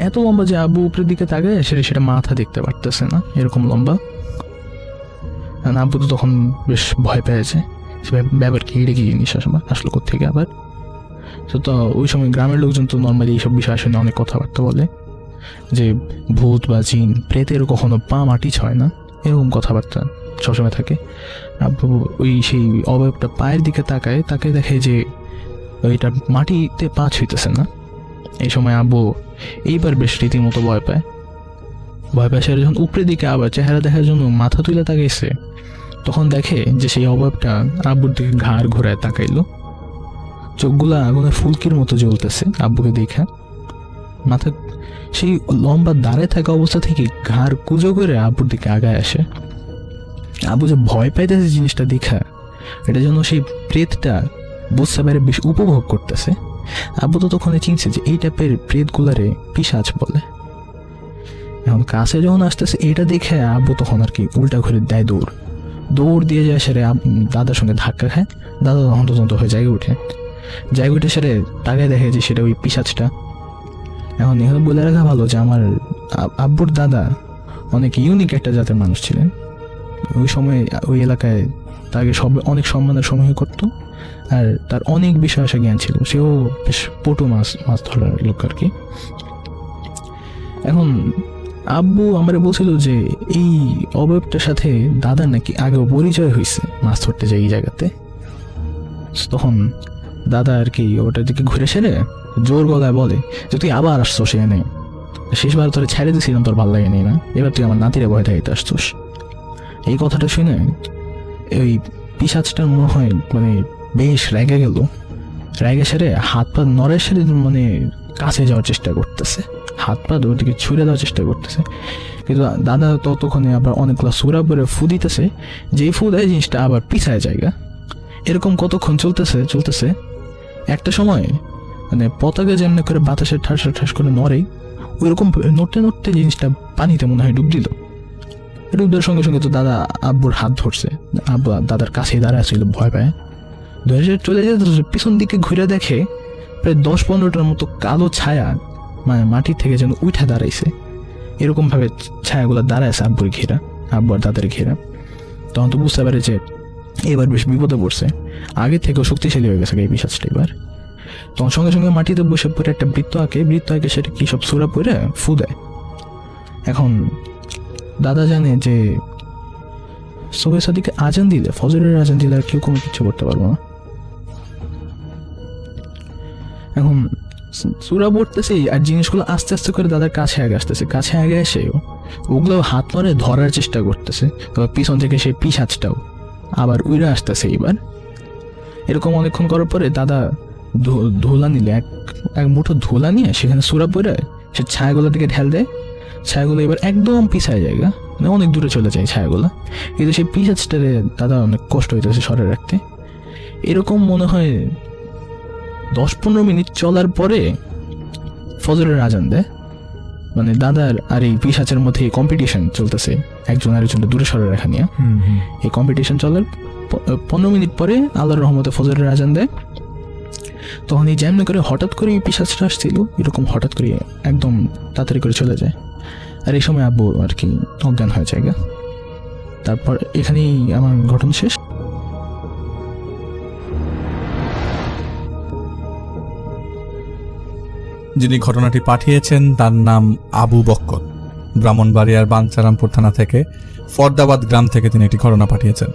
এত লম্বা যে আব্বু উপরের দিকে তাকায় সেটা মাথা দেখতে পারতেছে না, এরকম লম্বা। আব্বু তো তখন বেশ ভয় পেয়েছে, ব্যাপার কি, এটা কি জিনিস আসলো কোথেকে আবার। তো ওই সময় গ্রামের লোকজন তো নর্মালি এইসব বিষয় শুনে অনেক কথাবার্তা বলে যে ভূত বা জিন প্রেতের কখনো পা মাটি ছয় না, এরকম কথাবার্তা সবসময় থাকে। আব্বু ওই সেই অবয়বটা পায়ের দিকে তাকায় দেখে যে ওইটা মাটিতে পা ছুঁইতেছে না। এই সময় আব্বু এইবার বেশ রীতিমতো ভয় পায়। সে যখন উপরের দিকে আবার চেহারা দেখার জন্য মাথা তুলে তাকাইছে, তখন দেখে যে সেই অবয়বটা আব্বুর দিকে ঘাড় ঘোরায় তাকাইলো, চোখগুলা আগুনের ফুলকির মতো জ্বলতেছে আব্বুকে দেখে। মাথা সেই লম্বা দাঁড়ায় থাকা অবস্থা থেকে ঘাড় কুজো করে আব্বুর দিকে আগায় আসে। আব্বু যে ভয় পাইতেছে জিনিসটা দেখা, এটা যেন সেই প্রেতটা বুঝতে পারে বেশ উপভোগ করতেছে। আব্বু তো তখন চিনছে যে এই টাইপের প্রেতগুলারে পিশাচ বলে। এখন কাছে যখন আসতেছে এটা দেখে আব্বু তখন আর কি উল্টা ঘুরে দেয় দৌড় দিয়ে যায় সেরে দাদার সঙ্গে ধাক্কা খায়। দাদা হন্তদন্ত হয়ে জায়গায় উঠে সেরে তাকায় দেখে যে সেটা ওই পিশাচটা। এখন এখানে বলে রাখা ভালো যে আমার আব্বুর দাদা অনেক ইউনিক একটা জাতের মানুষ ছিলেন। ওই সময় ওই এলাকায় তাকে অনেক সম্মানের সময় করতো, আর তার অনেক বিষয় আসা জ্ঞান ছিল। সেও বেশ পটু মাছ ধরার লোক আর কি। এখন আব্বু আমার বলছিল যে এই অবয়বটার সাথে দাদার নাকি আগেও পরিচয় হয়েছে মাছ ধরতে যাই এই জায়গাতে। তখন দাদা আর কি ওটার দিকে ঘুরে সেরে জোর গলায় বলে যে তুই আবার আসছোস এনে, শেষবার তোরে ছেড়ে দিয়েছিলাম, তোর ভালো লাগেনি না, এবার তুই আমার নাতিরে ভয় দেখাইতে আসছোস। এই কথাটা শুনে ওই পিশাচটার মনে হয় মানে বেশ রেগে গেল। রেগে সেরে হাত পা নড়ে সেরে মানে কাছে যাওয়ার চেষ্টা করতেছে, হাত পা ওদিকে ছুঁড়ে দেওয়ার চেষ্টা করতেছে। কিন্তু দাদা ততক্ষণে আবার অনেকগুলো সুরা করে ফু দিতেছে, যেই ফু দেয় জিনিসটা আবার পিছায় জায়গা। এরকম কতক্ষণ চলতেছে। একটা সময় মানে পতাকা যেমন করে বাতাসে ঠাস করে নড়ে, ওইরকম নড়তে জিনিসটা পানিতে মনে হয় ডুব দিল। ডুব দেওয়ার সঙ্গে সঙ্গে তো দাদা আব্বুর হাত ধরছে, আব্বু দাদার কাছেই দাঁড়ায় ছিল, ভয় পায়। চলে যেতে পিছন দিকে ঘুরে দেখে প্রায় 10-15টার মতো কালো ছায়া মানে মাটির থেকে যেন উঠে দাঁড়াইছে। এরকমভাবে ছায়াগুলো দাঁড়াইছে আব্বুর ঘেরা, আব্বু আর দাদার ঘেরা। তখন তো বুঝতে পারে যে এবার বেশ বিপদে পড়ছে, আগে থেকেও শক্তিশালী হয়ে গেছে এই পিশাচটা এবার। তখন সঙ্গে সঙ্গে মাটিতে বসে পড়ে একটা বৃত্ত আঁকে সেটা কি সব সুরা পড়ে ফু দেয়। এখন দাদা জানে যে সুবহে সাদিকে আজান দিলে, ফজরের আজান দিলে আর কেউ কোনো কিছু করতে পারবো না। এখন সুরা পড়তেছে আর জিনিসগুলো আস্তে আস্তে করে দাদার কাছে আগে এসে ওগুলো হাত মারে ধরার চেষ্টা করতেছে। তবে পিছন থেকে সেই পিশাচটাও আবার উড়ে আসতেছে। এবার এরকম অনেকক্ষণ করার পরে দাদা ধুলা নিলে এক মুঠো ধুলা নিয়ে সেখানে সুরা পড়ে সে ছায়াগুলোর দিকে ঢেল দেয়। ছায়াগুলো এবার একদম পিছায় জায়গা, মানে অনেক দূরে চলে যায় ছায়াগুলো। কিন্তু সেই পিশাচটারে দাদা অনেক কষ্ট হইতেছে সরে রাখতে। এরকম মনে হয় 10-15 মিনিট চলার পরে ফজরের আজান দেয়। মানে দাদার আর এই পিশাচের মধ্যে কম্পিটিশন চলতেছে, একজন আরেকজনকে দূরে সরে রাখা নিয়ে। এই কম্পিটিশন চলার 15 মিনিট পরে আল্লাহর রহমতে ফজরের আজান দেয়। তখন এই যেমনি করে হঠাৎ করে পিশাচটা আসছিল, এরকম হঠাৎ করে একদম তাড়াতাড়ি করে চলে যায়। আর এই সময় আব্বু আর কি অজ্ঞান হয়ে যায়। তারপর এখানেই আমার ঘটনা শেষ। যিনি ঘটনাটি পাঠিয়েছেন তার নাম আবু বক্কর, ব্রাহ্মণবাড়িয়ার বাঞ্ছারামপুর থানা থেকে ফরদাবাদ গ্রাম থেকে তিনি একটি ঘটনা পাঠিয়েছেন।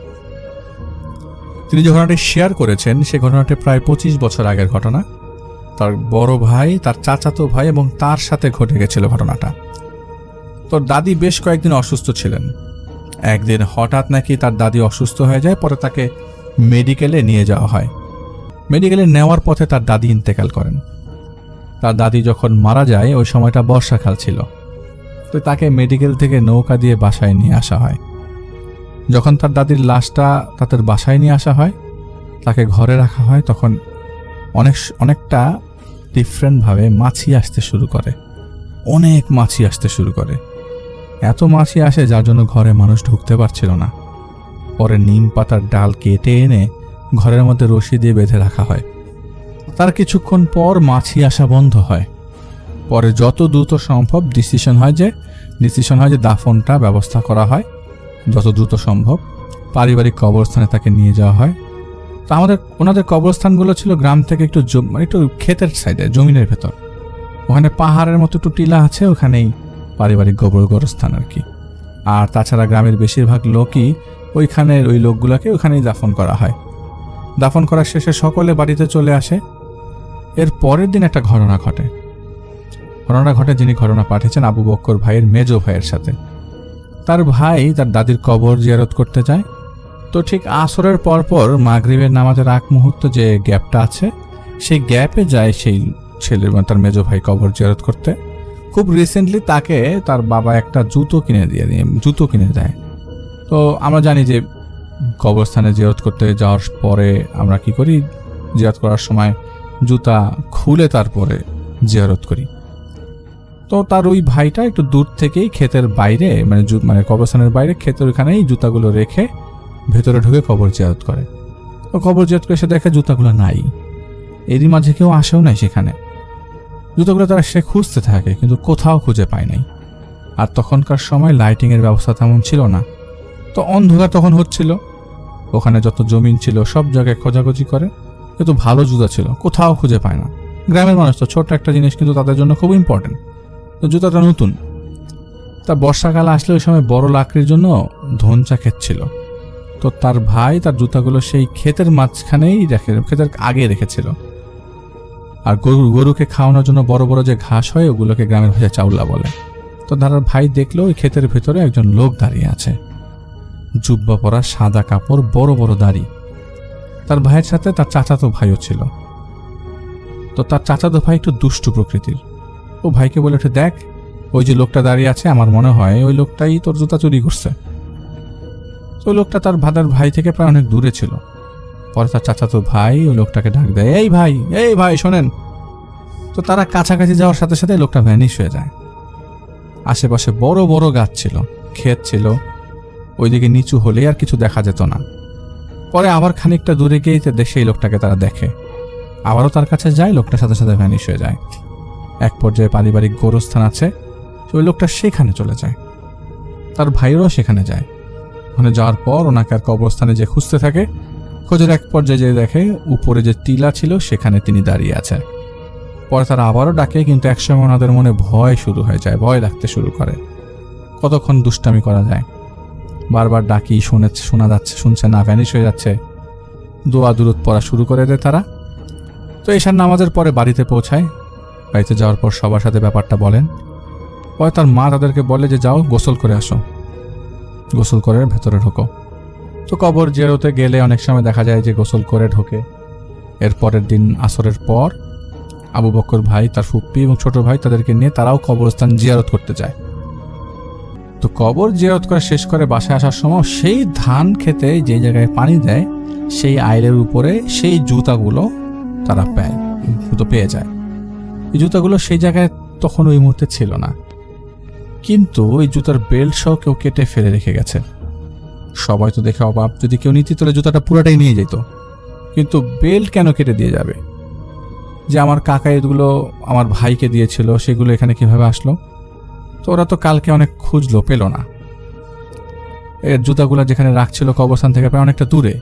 তিনি যে ঘটনাটি শেয়ার করেছেন সে ঘটনাটি প্রায় 25 বছর আগের ঘটনা। তার বড় ভাই, তার চাচাতো ভাই এবং তার সাথে ঘটে গেছিল ঘটনাটা। তোর দাদি বেশ কয়েকদিন অসুস্থ ছিলেন। একদিন হঠাৎ নাকি তার দাদি অসুস্থ হয়ে যায়, পরে তাকে মেডিকেলে নিয়ে যাওয়া হয়। মেডিকেলে নেওয়ার পথে তার দাদি ইন্তেকাল করেন। তার দাদি যখন মারা যায় ওই সময়টা বর্ষাকাল ছিল। তো তাকে মেডিকেল থেকে নৌকা দিয়ে বাসায় নিয়ে আসা হয়। যখন তার দাদির লাশটা তাদের বাসায় নিয়ে আসা হয়, তাকে ঘরে রাখা হয়, তখন অনেকটা ডিফারেন্টভাবে মাছি আসতে শুরু করে। অনেক মাছি আসতে শুরু করে, এত মাছি আসে যার জন্য ঘরে মানুষ ঢুকতে পারছিল না। পরে নিম পাতার ডাল কেটে এনে ঘরের মধ্যে রশি দিয়ে বেঁধে রাখা হয়। তার কিছুক্ষণ পর মাছি আসা বন্ধ হয়। পরে যত দ্রুত সম্ভব ডিসিশন হয় যে দাফনটা ব্যবস্থা করা হয়, যত দ্রুত সম্ভব পারিবারিক কবরস্থানে তাকে নিয়ে যাওয়া হয়। তো ওনাদের কবরস্থানগুলো ছিল গ্রাম থেকে একটু ক্ষেতের সাইডে, জমিনের ভেতর। ওখানে পাহাড়ের মতো একটু টিলা আছে, ওখানেই পারিবারিক কবরস্থান আর কি। আর তাছাড়া গ্রামের বেশিরভাগ লোকই ওই লোকগুলোকে ওখানেই দাফন করা হয়। দাফন করার শেষে সকলে বাড়িতে চলে আসে। এর পরের দিন একটা ঘটনা ঘটে যিনি ঘটনা পাঠিয়েছেন আবু বক্কর ভাইয়ের মেজো ভাইয়ের সাথে। তার ভাই তার দাদির কবর জিয়ারত করতে যায়। তো ঠিক আসরের পরপর মাগরিবের নামাজের আগ মুহূর্ত যে গ্যাপটা আছে, সেই গ্যাপে যায় সেই ছেলের তার মেজো ভাই কবর জিয়ারত করতে। খুব রিসেন্টলি তাকে তার বাবা একটা জুতো কিনে দেয়। তো আমরা জানি যে কবরস্থানে জিয়ারত করতে যাওয়ার পরে আমরা কি করি, জিয়ারত করার সময় জুতা খুলে তারপরে জিয়ারত করি। তো তার ওই ভাইটা একটু দূর থেকেই ক্ষেতের বাইরে মানে কবরস্থানের বাইরে ক্ষেতের ওখানেই জুতাগুলো রেখে ভেতরে ঢুকে কবর জিয়ারত করে। তো কবর জিয়ারত করে সে দেখে জুতাগুলো নাই, এরই মাঝে কেউ আসেও নাই সেখানে। জুতাগুলো সে খুঁজতে থাকে কিন্তু কোথাও খুঁজে পায় নাই। আর তখনকার সময় লাইটিংয়ের ব্যবস্থা তেমন ছিল না, তো অন্ধকার তখন হচ্ছিল। ওখানে যত জমিন ছিল সব জায়গায় খোঁজাখুঁজি করে, কিন্তু ভালো জুতা ছিল কোথাও খুঁজে পায় না। গ্রামের মানুষ তো ছোট্ট একটা জিনিস কিন্তু তাদের জন্য খুব ইম্পর্টেন্ট। তো জুতাটা নতুন। তা বর্ষাকাল আসলে ওই সময় বড় লাকড়ির জন্য ধনচা ক্ষেত ছিল। তো তার ভাই তার জুতাগুলো সেই ক্ষেতের মাঝখানেই ক্ষেতের আগে রেখেছিল। আর গরুকে খাওয়ানোর জন্য বড় বড় যে ঘাস হয় ওগুলোকে গ্রামের ভাষায় চাউলা বলে। তো তার ভাই দেখলো ওই ক্ষেতের ভেতরে একজন লোক দাঁড়িয়ে আছে, জুব্বা পরা, সাদা কাপড়, বড় বড় দাড়ি। তার ভাইয়ের সাথে তার চাচাতো ভাইও ছিল। তো তার চাচাতো ভাই একটু দুষ্টু প্রকৃতির। ও ভাইকে বলে ওঠে, দেখ ওই যে লোকটা দাঁড়িয়ে আছে, আমার মনে হয় ওই লোকটাই তোর জুতা চুরি করছে। তো লোকটা তার ভাই থেকে প্রায় অনেক দূরে ছিল। পরে তার চাচাতো ভাই ওই লোকটাকে ডাক দেয়, এই ভাই শোনেন। তো তারা কাছাকাছি যাওয়ার সাথে সাথে লোকটা ভ্যানিশ হয়ে যায়। আশেপাশে বড় বড় গাছ ছিল, ক্ষেত ছিল, ওইদিকে নিচু হলে আর কিছু দেখা যেত না। পরে আবার খানিকটা দূরে গিয়ে সেই লোকটাকে তারা দেখে, আবারও তার কাছে যায়, লোকটার সাথে সাথে ভ্যানিশ হয়ে যায়। এক পর্যায়ে পারিবারিক গোরস্থান আছে, ওই লোকটা সেখানে চলে যায়। তার ভাইয়েরও সেখানে যায়। ওখানে যাওয়ার পর ওনাকে আর কবরস্থানে যে খুঁজতে থাকে, খোঁজের এক পর্যায়ে যে দেখে উপরে যে টিলা ছিল সেখানে তিনি দাঁড়িয়ে আছে। পরে তারা আবারও ডাকে, কিন্তু একসময় ওনাদের মনে ভয় শুরু হয়ে যায়, ভয় লাগতে শুরু করে। কতক্ষণ দুষ্টামি করা যায়, বারবার ডাকি, শোনা যাচ্ছে, শুনছে না, ভ্যানিশ হয়ে যাচ্ছে। দোয়া দুরুদ পড়া শুরু করে দেয় তারা। তো এশার নামাজের পরে বাড়িতে পৌঁছায়। বাড়িতে যাওয়ার পর সবার সাথে ব্যাপারটা বলেন। পরে তার মা তাদেরকে বলে যে যাও গোসল করে আসো, গোসল করে ভেতরে ঢোকো। তো কবর জিয়ারতে গেলে অনেক সময় দেখা যায় যে গোসল করে ঢোকে। এর পরের দিন আসরের পর আবু বকর ভাই, তার ফুপ্পি এবং ছোট ভাই তাদেরকে নিয়ে তারাও কবরস্থান জিয়ারত করতে যায়। তো কবর জিয়ারত করে শেষ করে বাসায় আসার সময় সেই ধান খেতে যে জায়গায় পানি দেয় সেই আইলের উপরে সেই জুতাগুলো তারা পেয়ে যায়। এই জুতাগুলো সেই জায়গায় তখন ওই মুহূর্তে ছিল না, কিন্তু ওই জুতার বেল্ট সহ কেউ কেটে ফেলে রেখে গেছে। সবাই তো দেখে অবাক, যদি কেউ নিতে তাহলে জুতাটা পুরাটাই নিয়ে যেত, কিন্তু বেল্ট কেন কেটে দিয়ে যাবে? যে আমার কাকা এগুলো আমার ভাইকে দিয়েছিল, সেগুলো এখানে কিভাবে আসলো? তো ওরা তো কালকে অনেক খুঁজলো, পেল না। এর জুতাগুলো যেখানে রাখছিল কবরস্থান থেকে প্রায় অনেকটা দূরে।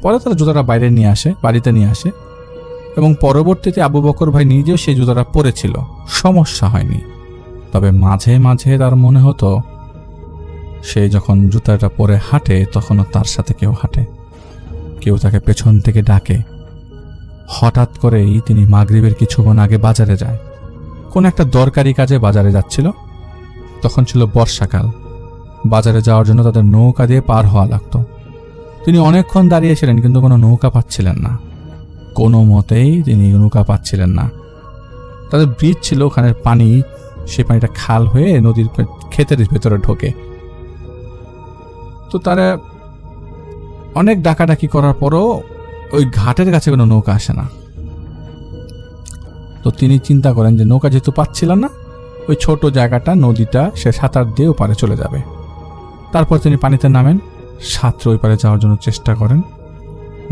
পরে তারা জুতাটা বাইরে নিয়ে আসে, বাড়িতে নিয়ে আসে, এবং পরবর্তীতে আবু বকর ভাই নিজেও সেই জুতাটা পরেছিল, সমস্যা হয়নি। তবে মাঝে মাঝে তার মনে হতো সে যখন জুতাটা পরে হাঁটে তখনও তার সাথে কেউ হাঁটে, কেউ তাকে পেছন থেকে ডাকে। হঠাৎ করেই তিনি মাগরিবের কিছুক্ষণ আগে বাজারে যায়, কোন একটা দরকারি কাজে বাজারে যাচ্ছিল। তখন ছিল বর্ষাকাল, বাজারে যাওয়ার জন্য তাদের নৌকা দিয়ে পার হওয়া লাগতো। তিনি অনেকক্ষণ দাঁড়িয়েছিলেন কিন্তু কোনো নৌকা পাচ্ছিলেন না, কোনো মতেই তিনি নৌকা পাচ্ছিলেন না। তাদের ব্রিজ ছিল, ওখানে পানি, সেই পানিটা খাল হয়ে নদীর ক্ষেতের ভেতরে ঢোকে। তো তারা অনেক ডাকাডাকি করার পরও ওই ঘাটের কাছে কোনো নৌকা আসে না। তো তিনি চিন্তা করেন যে নৌকা যেহেতু পাচ্ছিলেন না, ওই ছোট জায়গাটা, নদীটা সে সাঁতার দিয়ে ওপারে চলে যাবে। তারপর তিনি পানিতে নামেন, সাঁতরে ওই পারে যাওয়ার জন্য চেষ্টা করেন।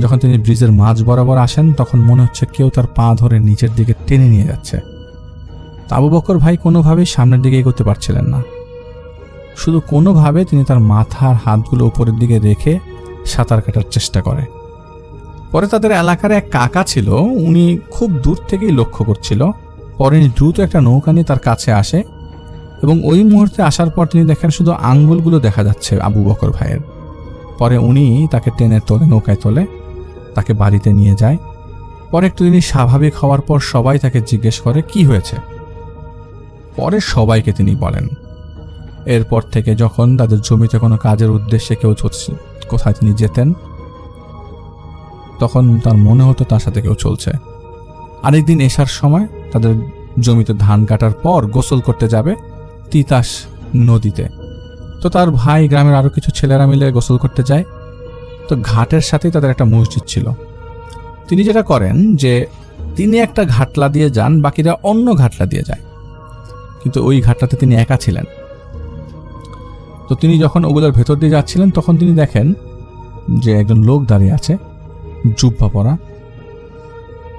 যখন তিনি ব্রিজের মাঝ বরাবর আসেন, তখন মনে হচ্ছে কেউ তার পা ধরে নিচের দিকে টেনে নিয়ে যাচ্ছে। আবু বকর ভাই কোনোভাবেই সামনের দিকে এগোতে পারছিলেন না। শুধু কোনোভাবে তিনি তার মাথার হাতগুলো উপরের দিকে রেখে সাঁতার কাটার চেষ্টা করে। পরে তাদের এলাকার এক কাকা ছিল, উনি খুব দূর থেকেই লক্ষ্য করছিল। পরে দ্রুত একটা নৌকা নিয়ে তার কাছে আসে এবং ওই মুহূর্তে আসার পর তিনি দেখেন শুধু আঙ্গুলগুলো দেখা যাচ্ছে আবু বকর ভাইয়ের। পরে উনি তাকে টেনে তোলে, নৌকায় তোলে, তাকে বাড়িতে নিয়ে যায়। পরে একটু তিনি স্বাভাবিক হওয়ার পর সবাই তাকে জিজ্ঞেস করে কি হয়েছে। পরে সবাইকে তিনি বলেন। এরপর থেকে যখন তাদের জমিতে কোনো কাজের উদ্দেশ্যে কেউ কোথায় তিনি যেতেন, তখন তার মনে হতো তার সাথে কেউ চলছে। আরেকদিন এসার সময় তাদের জমিতে ধান কাটার পর গোসল করতে যাবে তিতাস নদীতে। তো তার ভাই, গ্রামের আরও কিছু ছেলেরা মিলে গোসল করতে যায়। তো ঘাটের সাথেই তাদের একটা মসজিদ ছিল। তিনি যেটা করেন যে তিনি একটা ঘাটলা দিয়ে যান, বাকিরা অন্য ঘাটলা দিয়ে যায়, কিন্তু ওই ঘাটলাতে তিনি একা ছিলেন। তো তিনি যখন ওগুলোর ভেতর দিয়ে যাচ্ছিলেন, তখন তিনি দেখেন যে একজন লোক দাঁড়িয়ে আছে, জুব্বা পরা।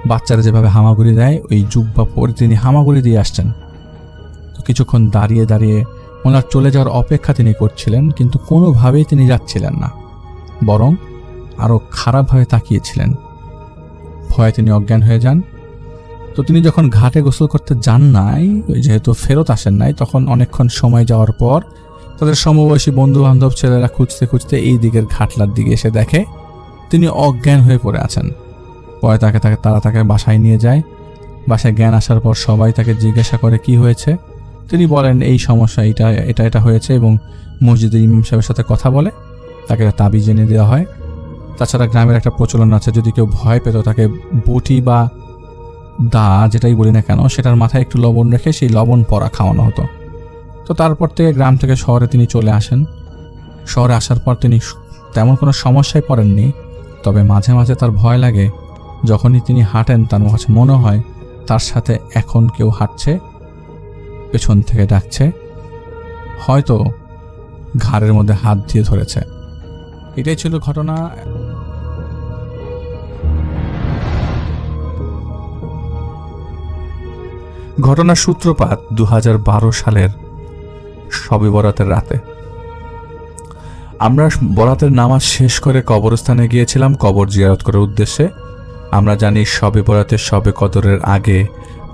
বাচ্চারা যেভাবে হামাগুড়ি দেয়, ওই জুব্বা পরে তিনি হামাগুড়ি দিয়ে আসছেন। তো কিছুক্ষণ দাঁড়িয়ে দাঁড়িয়ে ওনার চলে যাওয়ার অপেক্ষা তিনি করছিলেন, কিন্তু কোনোভাবেই তিনি যাচ্ছিলেন না, বরং আরও খারাপভাবে তাকিয়েছিলেন। ভয়ে তিনি অজ্ঞান হয়ে যান। তো তিনি যখন ঘাটে গোসল করতে যান নাই, যেহেতু ফেরত আসেন নাই, তখন অনেকক্ষণ সময় যাওয়ার পর তাদের সমবয়সী বন্ধু বান্ধব ছেলেরা খুঁজতে খুঁজতে এই দিকের ঘাটলার দিকে এসে দেখে তিনি অজ্ঞান হয়ে পড়ে আছেন। পরে তারা তাকে বাসায় নিয়ে যায়। বাসায় জ্ঞান আসার পর সবাই তাকে জিজ্ঞাসা করে কি হয়েছে। তিনি বলেন এই সমস্যা, এটা হয়েছে, এবং মসজিদের ইমাম সাহেবের সাথে কথা বলে তাকে তাবিজ এনে দেওয়া হয়। তাছাড়া গ্রামের একটা প্রচলন আছে, যদি কেউ ভয় পেত তাকে বটি বা দা, যেটাই বলি না কেন, সেটার মাথায় একটু লবণ রেখে সেই লবণ পরা খাওয়ানো হতো। তো তারপর থেকে গ্রাম থেকে শহরে তিনি চলে আসেন। শহরে আসার পর তিনি তেমন কোনো সমস্যায় পড়েননি, তবে মাঝে মাঝে তার ভয় লাগে। যখনই তিনি হাঁটেন তার কাছে মনে হয় তার সাথে এখন কেউ হাঁটছে, পেছন থেকে ডাকছে, হয়তো ঘাড়ের মধ্যে হাত দিয়ে ধরেছে। এটাই ছিল ঘটনা। ঘটনার সূত্রপাত 2012 সালের শবে বরাতের রাতে। আমরা বরাতের নামাজ শেষ করে কবরস্থানে গিয়েছিলাম কবর জিয়ারত করার উদ্দেশ্যে। আমরা জানি শবে বরাতের শবে কদরের আগে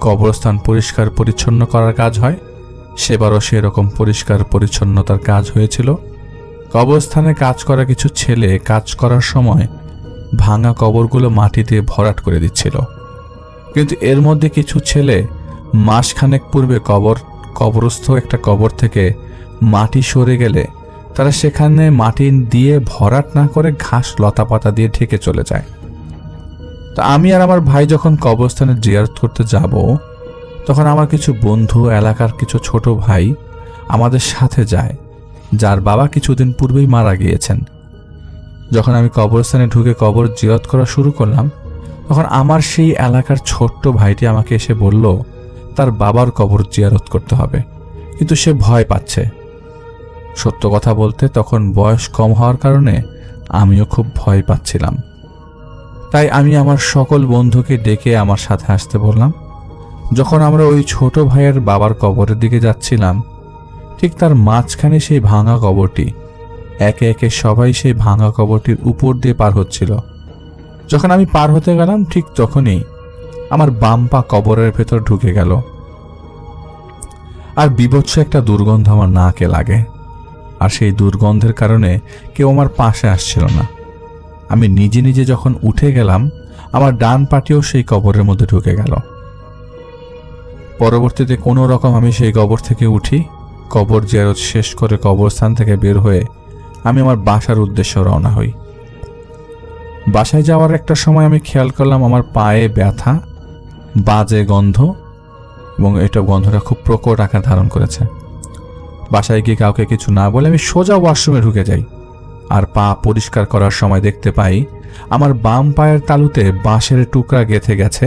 কবরস্থান পরিষ্কার পরিচ্ছন্ন করার কাজ হয়। সেবারও সেরকম পরিষ্কার পরিচ্ছন্নতার কাজ হয়েছিল। কবরস্থানে কাজ করা কিছু ছেলে কাজ করার সময় ভাঙা কবরগুলো মাটি দিয়ে ভরাট করে দিচ্ছিল, কিন্তু এর মধ্যে কিছু ছেলে মাসখানেক পূর্বে কবরস্থ একটা কবর থেকে মাটি সরে গেলে তারা সেখানে মাটি দিয়ে ভরাট না করে ঘাস লতা পাতা দিয়ে ঢেকে চলে যায়। তা আমি আর আমার ভাই যখন কবরস্থানে জিয়ারত করতে যাব, তখন আমার কিছু বন্ধু, এলাকার কিছু ছোট ভাই আমাদের সাথে যায়, যার বাবা কিছুদিন পূর্বেই মারা গিয়েছেন। যখন আমি কবরস্থানে ঢুকে কবর জিয়ারত করা শুরু করলাম, তখন আমার সেই এলাকার ছোট্ট ভাইটি আমাকে এসে বলল তার বাবার কবর জিয়ারত করতে হবে, কিন্তু সে ভয় পাচ্ছে। সত্য কথা বলতে তখন বয়স কম হওয়ার কারণে আমিও খুব ভয় পাচ্ছিলাম। তাই আমি আমার সকল বন্ধুকে ডেকে আমার সাথে আসতে বললাম। যখন আমরা ওই ছোট ভাইয়ের বাবার কবরের দিকে যাচ্ছিলাম, ঠিক তার মাঝখানে সেই ভাঙা কবরটি। একে একে সবাই সেই ভাঙা কবরটির উপর দিয়ে পার হচ্ছিল। যখন আমি পার হতে গেলাম, ঠিক তখনই আমার বাম পা কবরের ভেতর ঢুকে গেল, আর বিভৎস একটা দুর্গন্ধ আমার নাকে লাগে। আর সেই দুর্গন্ধের কারণে কেউ আমার পাশে আসছিল না। আমি নিজে নিজে যখন উঠে গেলাম, আমার ডান পাটিও সেই কবরের মধ্যে ঢুকে গেল। পরবর্তীতে কোনো রকম আমি সেই কবর থেকে উঠি। কবর জিয়ারত শেষ করে কবরস্থান থেকে বের হয়ে আমি আমার বাসার উদ্দেশ্যে রওনা হই। বাসায় যাওয়ার একটা সময় আমি খেয়াল করলাম আমার পায়ে ব্যথা, বাজে গন্ধ এবং এটা গন্ধটা খুব প্রকট আকার ধারণ করেছে। বাসায় গিয়ে কাউকে কিছু না বলে আমি সোজা ওয়াশরুমে ঢুকে যাই, আর পা পরিষ্কার করার সময় দেখতে পাই আমার বাম পায়ের তালুতে বাঁশের টুকরা গেঁথে গেছে,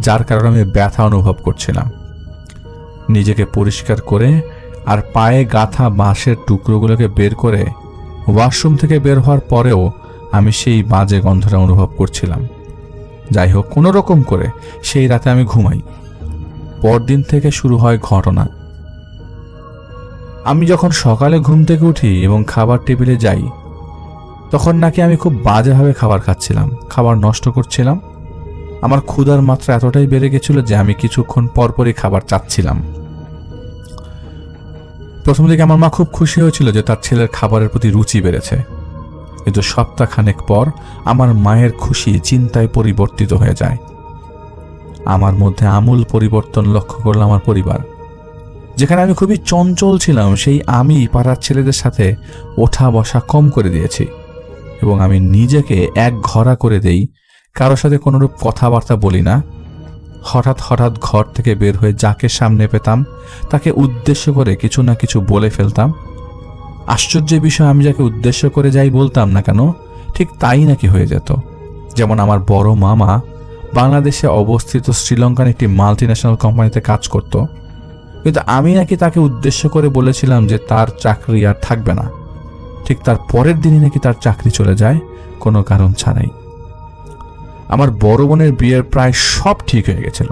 যার কারণে আমি ব্যথা অনুভব করছিলাম। নিজেকে পরিষ্কার করে আর পায়ে গাঁথা বাঁশের টুকরোগুলোকে বের করে ওয়াশরুম থেকে বের হওয়ার পরেও আমি সেই বাজে গন্ধটা অনুভব করছিলাম। যাই হোক, কোনো রকম করে সেই রাতে আমি ঘুমাই। পরদিন থেকে শুরু হয় ঘটনা। আমি যখন সকালে ঘুম থেকে উঠি এবং খাবার টেবিলে যাই, তখন নাকি আমি খুব বাজেভাবে খাবার খাচ্ছিলাম, খাবার নষ্ট করছিলাম। আমার ক্ষুধার মাত্রা এতটাই বেড়ে গেছিল যে আমি কিছুক্ষণ পরপরই খাবার চাচ্ছিলাম। প্রথম দিকে আমার মা খুব খুশি হয়েছিল যে তার ছেলের খাবারের প্রতি রুচি বেড়েছে, কিন্তু সপ্তাহখানেক পর আমার মায়ের খুশি চিন্তায় পরিবর্তিত হয়ে যায়। আমার মধ্যে আমূল পরিবর্তন লক্ষ্য করল আমার পরিবার। যেখানে আমি খুবই চঞ্চল ছিলাম, সেই আমি পাড়ার ছেলেদের সাথে ওঠা বসা কম করে দিয়েছি এবং আমি নিজেকে এক ঘরা করে দেই, কারোর সাথে কোনোরূপ কথাবার্তা বলি না। হঠাৎ হঠাৎ ঘর থেকে বের হয়ে যাকে সামনে পেতাম তাকে উদ্দেশ্য করে কিছু না কিছু বলে ফেলতাম। আশ্চর্যের বিষয়, আমি যাকে উদ্দেশ্য করে যাই বলতাম না কেন, ঠিক তাই নাকি হয়ে যেত। যেমন আমার বড় মামা বাংলাদেশে অবস্থিত শ্রীলঙ্কার একটি মাল্টিন্যাশনাল কোম্পানিতে কাজ করত, কিন্তু আমি নাকি তাকে উদ্দেশ্য করে বলেছিলাম যে তার চাকরি আর থাকবে না। ঠিক তার পরের দিনই নাকি তার চাকরি চলে যায় কোনো কারণ ছাড়াই। আমার বড় বোনের বিয়ের প্রায় সব ঠিক হয়ে গেছিল।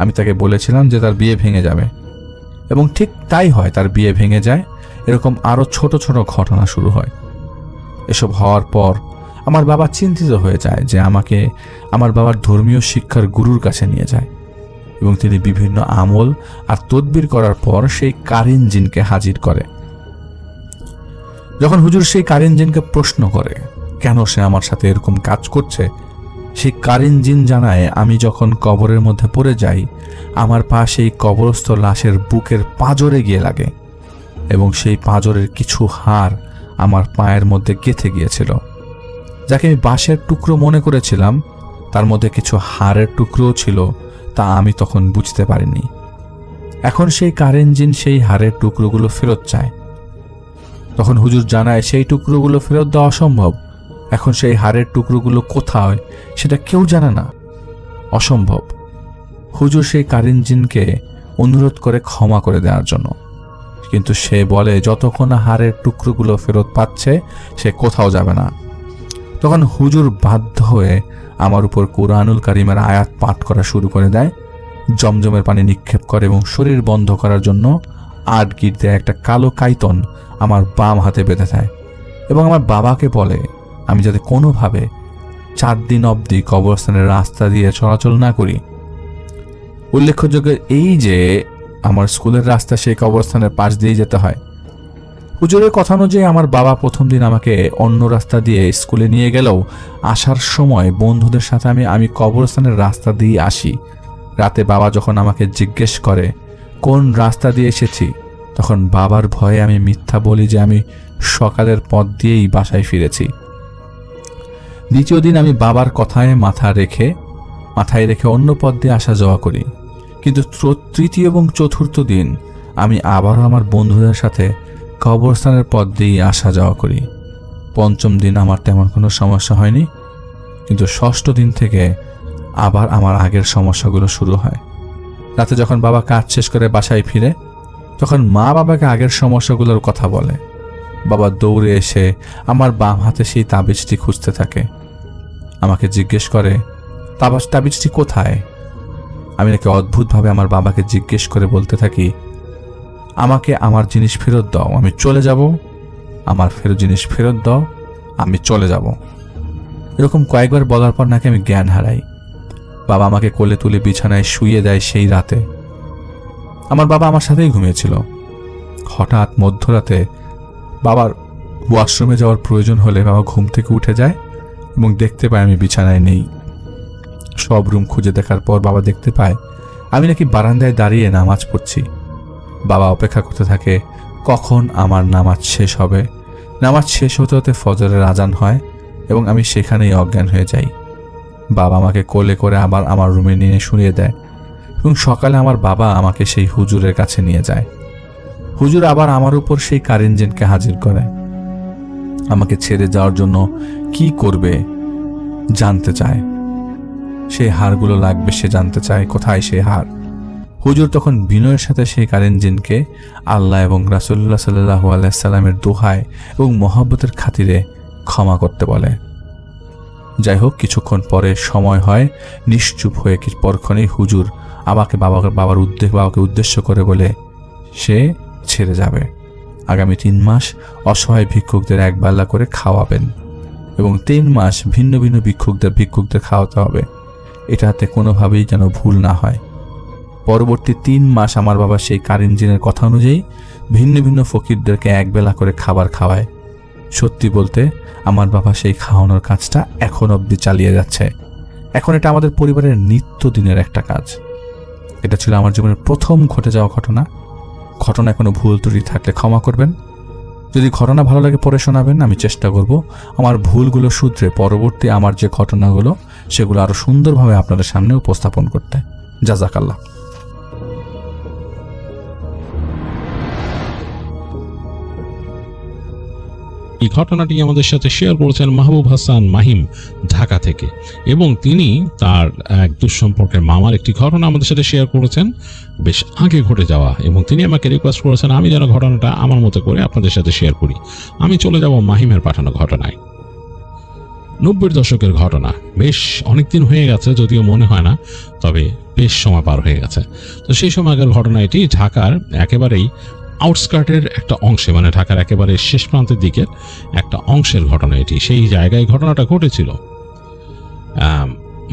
আমি তাকে বলেছিলাম যে তার বিয়ে ভেঙে যাবে, এবং ঠিক তাই হয়, তার বিয়ে ভেঙে যায়। এরকম আরও ছোট ছোট ঘটনা শুরু হয়। এসব হওয়ার পর আমার বাবা চিন্তিত হয়ে যায় যে আমাকে আমার বাবার ধর্মীয় শিক্ষার গুরুর কাছে নিয়ে যায়, এবং তিনি বিভিন্ন আমল আর তদবির করার পর সেই কারিন জিনকে হাজির করে। যখন হুজুর সেই কারিন জিনকে প্রশ্ন করে কেন সে আমার সাথে এরকম কাজ করছে, সেই কারিন জিন জানায় আমি যখন কবরের মধ্যে পড়ে যাই, আমার পা সেই কবরস্থ লাশের বুকের পাঁজরে গিয়ে লাগে এবং সেই পাঁজরের কিছু হাড় আমার পায়ের মধ্যে গেঁথে গিয়েছিল। যাকে আমি বাঁশের টুকরো মনে করেছিলাম, তার মধ্যে কিছু হাড়ের টুকরোও ছিল, তা আমি তখন বুঝতে পারিনি। এখন সেই কারেন জিন সেই হাড়ের টুকরোগুলো ফেরত চায়। তখন হুজুর জানায় সেই টুকরোগুলো ফেরত দেওয়া অসম্ভব। এখন সেই হাড়ের টুকরোগুলো কোথায় সেটা কেউ জানে না, অসম্ভব। হুজুর সেই কারিন জিনকে অনুরোধ করে ক্ষমা করে দেওয়ার জন্য, কিন্তু সে বলে যতক্ষণ না হাড়ের টুকরোগুলো ফেরত পাচ্ছে সে কোথাও যাবে না। তখন হুজুর বাধ্য হয়ে আমার উপর কুরআনুল কারীমের আয়াত পাঠ করা শুরু করে দেয়, জমজমের পানি নিক্ষেপ করে এবং শরীর বন্ধ করার জন্য 8 গিট দিয়ে একটা কালো কাইতন আমার বাম হাতে বেঁধে দেয় এবং আমার বাবাকে বলে আমি যাতে কোনোভাবে 4 দিন অবধি কবরস্থানের রাস্তা দিয়ে চলাচল না করি। উল্লেখযোগ্য এই যে আমার স্কুলের রাস্তা সেই কবরস্থানের পাশ দিয়ে যেতে হয়। হুজুরের কথা অনুযায়ী আমার বাবা প্রথম দিন আমাকে অন্য রাস্তা দিয়ে স্কুলে নিয়ে গেলেও আসার সময় বন্ধুদের সাথে আমি কবরস্থানের রাস্তা দিয়ে আসি। রাতে বাবা যখন আমাকে জিজ্ঞেস করে কোন রাস্তা দিয়ে এসেছি, তখন বাবার ভয়ে আমি মিথ্যা বলি যে আমি সকালের পথ দিয়েই বাসায় ফিরেছি। দ্বিতীয় দিন আমি বাবার কথায় মাথায় রেখে অন্য পথ দিয়ে আসা যাওয়া করি, কিন্তু তৃতীয় এবং চতুর্থ দিন আমি আবারও আমার বন্ধুদের সাথে কবরস্থানের পথ দিয়ে আসা যাওয়া করি। পঞ্চম দিন আমার তেমন কোনো সমস্যা হয়নি, কিন্তু ষষ্ঠ দিন থেকে আবার আমার আগের সমস্যাগুলো শুরু হয়। রাতে যখন বাবা কাজ শেষ করে বাসায় ফিরে, তখন মা বাবাকে আগের সমস্যাগুলোর কথা বলে। বাবা দৌড়ে এসে আমার বাম হাতে সেই তাবিজটি খুঁজতে থাকে। আমাকে জিজ্ঞেস করে তাবিজটি কোথায়। আমি নাকি অদ্ভুতভাবে আমার বাবাকে জিজ্ঞেস করে বলতে থাকি আমাকে আমার জিনিস ফেরত দাও, আমি চলে যাব। আমার জিনিস ফেরত দাও, আমি চলে যাব। এরকম কয়েকবার বলার পর নাকি আমি জ্ঞান হারাই। বাবা আমাকে কোলে তুলে বিছানায় শুইয়ে দেয় সেই রাতে। আমার বাবা আমার সাথেই ঘুমিয়েছিল। হঠাৎ মধ্যরাতে বাবার ওয়াশরুমে যাওয়ার প্রয়োজন হলে বাবা ঘুম থেকে উঠে যায় এবং দেখতে পায় আমি বিছানায় নেই। সব রুম খুঁজে দেখার পর বাবা দেখতে পায় আমি নাকি বারান্দায় দাঁড়িয়ে নামাজ পড়ছি। বাবা অপেক্ষা করতে থাকে কখন আমার নামাজ শেষ হবে। নামাজ শেষ হতে হতে ফজরের আজান হয় এবং আমি সেখানেই অজ্ঞান হয়ে যাই। বাবা আমাকে কোলে করে আবার আমার রুমে নিয়ে শুনিয়ে দেয় এবং সকালে আমার বাবা আমাকে সেই হুজুরের কাছে নিয়ে যায়। হুজুর আবার আমার উপর সেই কারেন্ট হাজির করে। আমাকে ছেড়ে যাওয়ার জন্য কি করবে জানতে চায়, সেই হাড়গুলো লাগবে সে জানতে চায় কোথায় সেই হাড়। হুজুর তখন বিনয়ের সাথে সেই কারেন্টকে আল্লাহ এবং রাসূলুল্লাহ সাল্লাল্লাহু আলাইহি সাল্লামের দোহায় এবং মহব্বতের খাতিরে ক্ষমা করতে বলে। যাই হোক, কিছুক্ষণ পরে সময় হয়, নিশ্চুপ হয়ে পরক্ষণেই হুজুর বাবাকে উদ্দেশ্য করে বলে সে ছেড়ে যাবে। আগামী 3 মাস অসহায় ভিক্ষুকদের একবেলা করে খাওয়াবেন এবং 3 মাস ভিন্ন ভিন্ন ভিক্ষুকদের খাওয়াতে হবে। এটাতে কোনোভাবেই যেন ভুল না হয়। পরবর্তী 3 মাস আমার বাবা সেই কারেন্ট কথা অনুযায়ী ভিন্ন ভিন্ন ফকিরদেরকে একবেলা করে খাবার খাওয়ায়। সত্যি বলতে আমার বাবা সেই খাওয়ানোর কাজটা এখন অবধি চালিয়ে যাচ্ছে। এখন এটা আমাদের পরিবারের নিত্যদিনের একটা কাজ। এটা ছিল আমার জীবনের প্রথম ঘটে যাওয়া ঘটনা কোনো ভুল ত্রুটি থাকলে ক্ষমা করবেন। যদি ঘটনা ভালো লাগে পড়ে শোনাবেন, আমি চেষ্টা করব আমার ভুলগুলো শুধরে পরবর্তী আমার যে ঘটনাগুলো সেগুলো আরো সুন্দরভাবে আপনাদের সামনে উপস্থাপন করতে। জাযাকাল্লাহ। এই ঘটনাটি আমাদের সাথে শেয়ার করেছেন মাহবুব হাসান মাহিম, ঢাকা থেকে, এবং তিনি তার এক দুঃসম্পর্কের মামার একটি ঘটনা আমাদের সাথে শেয়ার করেছেন, বেশ আগে ঘটে যাওয়া, এবং তিনি আমাকে রিকোয়েস্ট করেছেন আমি যেন ঘটনাটা আমার মতো করে আপনাদের সাথে শেয়ার করি। আমি চলে যাব মাহিমের পাঠানো ঘটনায়। 90-এর দশকের ঘটনা, বেশ অনেকদিন হয়ে গেছে, যদিও মনে হয় না, তবে বেশ সময় পার হয়ে গেছে। তো সেই সময়কার ঘটনা এটি ঢাকার একেবারেই আউটস্কার্টের একটা অংশে, মানে ঢাকার একেবারে শেষ প্রান্তের দিকের একটা অংশের ঘটনা এটি। সেই জায়গায় ঘটনাটা ঘটেছিল।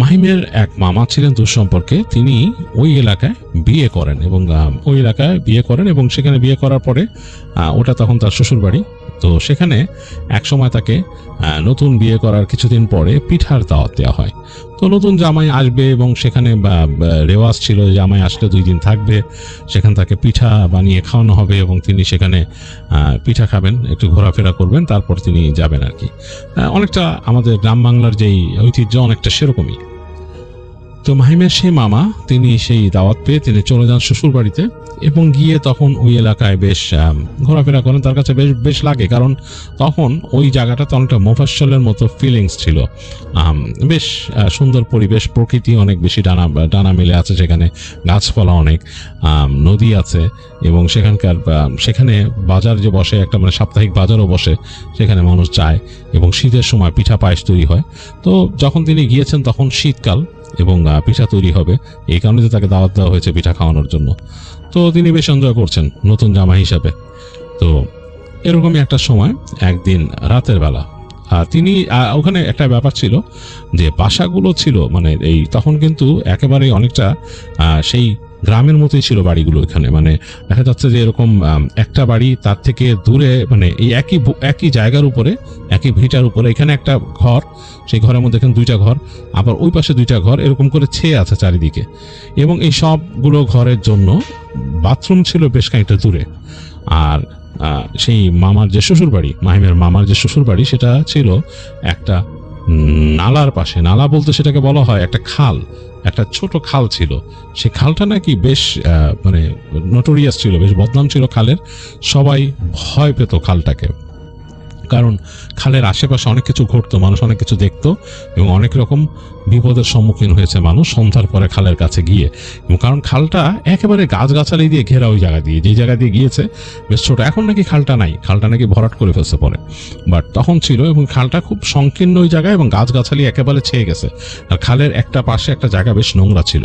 মাহিমের এক মামা ছিলেন দুঃসম্পর্কে, তিনি ওই এলাকায় বিয়ে করেন এবং সেখানে বিয়ে করার পরে ওটা তখন তার শ্বশুর বাড়ি। তো সেখানে এক সময় তাকে নতুন বিয়ে করার কিছুদিন পরে পিঠার দাওয়াত দেওয়া হয়। তো নতুন জামাই আসবে এবং সেখানে রেওয়াজ ছিল জামাই আসলে 2 দিন থাকবে, সেখান থেকে পিঠা বানিয়ে খাওয়ানো হবে এবং তিনি সেখানে পিঠা খাবেন, একটু ঘোরাফেরা করবেন, তারপর তিনি যাবেন আর কি। অনেকটা আমাদের গ্রাম বাংলার যেই ঐতিহ্য অনেকটা সেরকমই। তো মাহিমের সেই মামা তিনি সেই দাওয়াত পেয়ে তিনি চলে যান শ্বশুর বাড়িতে এবং গিয়ে তখন ওই এলাকায় বেশ ঘোরাফেরা করেন। তার কাছে বেশ লাগে, কারণ তখন ওই জায়গাটাতে অনেকটা মোফাজ্জলের মতো ফিলিংস ছিল। বেশ সুন্দর পরিবেশ, প্রকৃতি অনেক বেশি ডানা মেলে আছে, সেখানে গাছপালা অনেক, নদী আছে এবং সেখানে বাজার যে বসে, একটা মানে সাপ্তাহিক বাজারও বসে, সেখানে মানুষ যায় এবং শীতের সময় পিঠা পায়েস তৈরি হয়। তো যখন তিনি গিয়েছেন তখন শীতকাল এবং পিঠা তৈরি হবে, এই কারণে তাকে দাওয়াত দেওয়া হয়েছে পিঠা খাওয়ানোর জন্য। তো তিনি বেশ এনজয় করছেন নতুন জামাই হিসাবে। তো এরকমই একটা সময় একদিন রাতের বেলা তিনি ওখানে একটা ব্যাপার ছিল যে বাসাগুলো ছিল মানে এই তখন কিন্তু একেবারে অনেকটা সেই গ্রামের মতোই ছিল বাড়িগুলো। এখানে মানে দেখা যাচ্ছে যে এরকম একটা বাড়ি তার থেকে দূরে, মানে এই একই জায়গার উপরে, একই ভিটার উপরে এখানে একটা ঘর, সেই ঘরের মধ্যে এখানে 2টা ঘর, আবার ওই পাশে 2টা ঘর, এরকম করে ছেয়ে আছে চারিদিকে। এবং এই সবগুলো ঘরের জন্য বাথরুম ছিল বেশ খানিকটা দূরে। আর সেই মামার যে শ্বশুর বাড়ি, মাহিমের মামার যে শ্বশুর বাড়ি, সেটা ছিল একটা নালার পাশে। নালা বলতে সেটাকে বলা হয় একটা খাল, একটা ছোট খাল ছিল। সেই খালটা নাকি বেশ মানে নোটোরিয়াস ছিল, বেশ বদনাম ছিল খালের। সবাই ভয় পেত খালটাকে, কারণ খালের আশেপাশে অনেক কিছু ঘটতো, মানুষ অনেক কিছু দেখতো এবং অনেক রকম বিপদের সম্মুখীন হয়েছে মানুষ সন্ধ্যার পরে খালের কাছে গিয়ে। এবং কারণ খালটা একেবারে গাছগাছালি দিয়ে ঘেরা, ওই জায়গা দিয়ে, যেই জায়গা দিয়ে গিয়েছে বেশ ছোট। এখন নাকি খালটা নাই, খালটা নাকি ভরাট করে ফেলছে পরে, বাট তখন ছিল। এবং খালটা খুব সংকীর্ণ ওই জায়গায় এবং গাছগাছালি একেবারে ছেয়ে গেছে। আর খালের একটা পাশে একটা জায়গা বেশ নোংরা ছিল।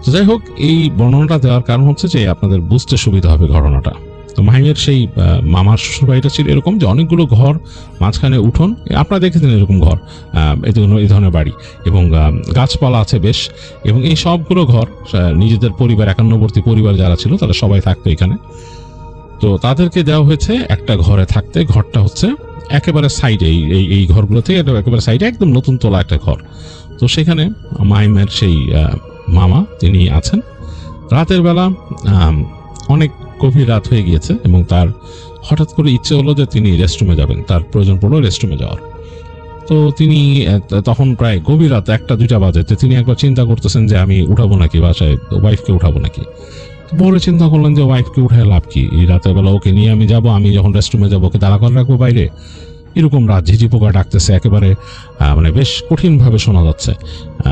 তো যাই হোক, এই বর্ণনাটা দেওয়ার কারণ হচ্ছে যে আপনাদের বুঝতে সুবিধা হবে ঘটনাটা। তো মাহিমের সেই মামার শ্বশুর বাড়িটা ছিল এরকম যে অনেকগুলো ঘর, মাঝখানে উঠোন, আপনারা দেখেছেন এরকম ঘর, এই ধরনের বাড়ি, এবং গাছপালা আছে বেশ। এবং এই সবগুলো ঘর নিজেদের পরিবার, একান্নবর্তী পরিবার যারা ছিল তারা সবাই থাকতো এখানে। তো তাদেরকে দেওয়া হয়েছে একটা ঘরে থাকতে। ঘরটা হচ্ছে একেবারে সাইডে, এই ঘরগুলো থেকে একেবারে সাইডে একদম নতুন তোলা একটা ঘর। তো সেখানে মাহিমের সেই মামা তিনি আছেন। রাতের বেলা অনেক গভীর রাত হয়ে গিয়েছে এবং তার হঠাৎ করে ইচ্ছে হলো যে তিনি রেস্টরুমে যাবেন, তার প্রয়োজন পড়লো রেস্টরুমে যাওয়ার। তো তিনি তখন প্রায় গভীর রাত 1-2টা বাজে, তো তিনি একবার চিন্তা করতেছেন যে আমি উঠাবো নাকি বাসায়, ওয়াইফকে উঠাবো নাকি। পরে চিন্তা করলেন যে ওয়াইফকে উঠায় লাভ কি, এই রাতের বেলা ওকে নিয়ে আমি যাব, আমি যখন রেস্টরুমে যাবো ওকে দাঁড়া করে রাখবো বাইরে, এরকম রাত ঝিঝি পোকা ডাকতেছে একেবারে, মানে বেশ কঠিনভাবে শোনা যাচ্ছে,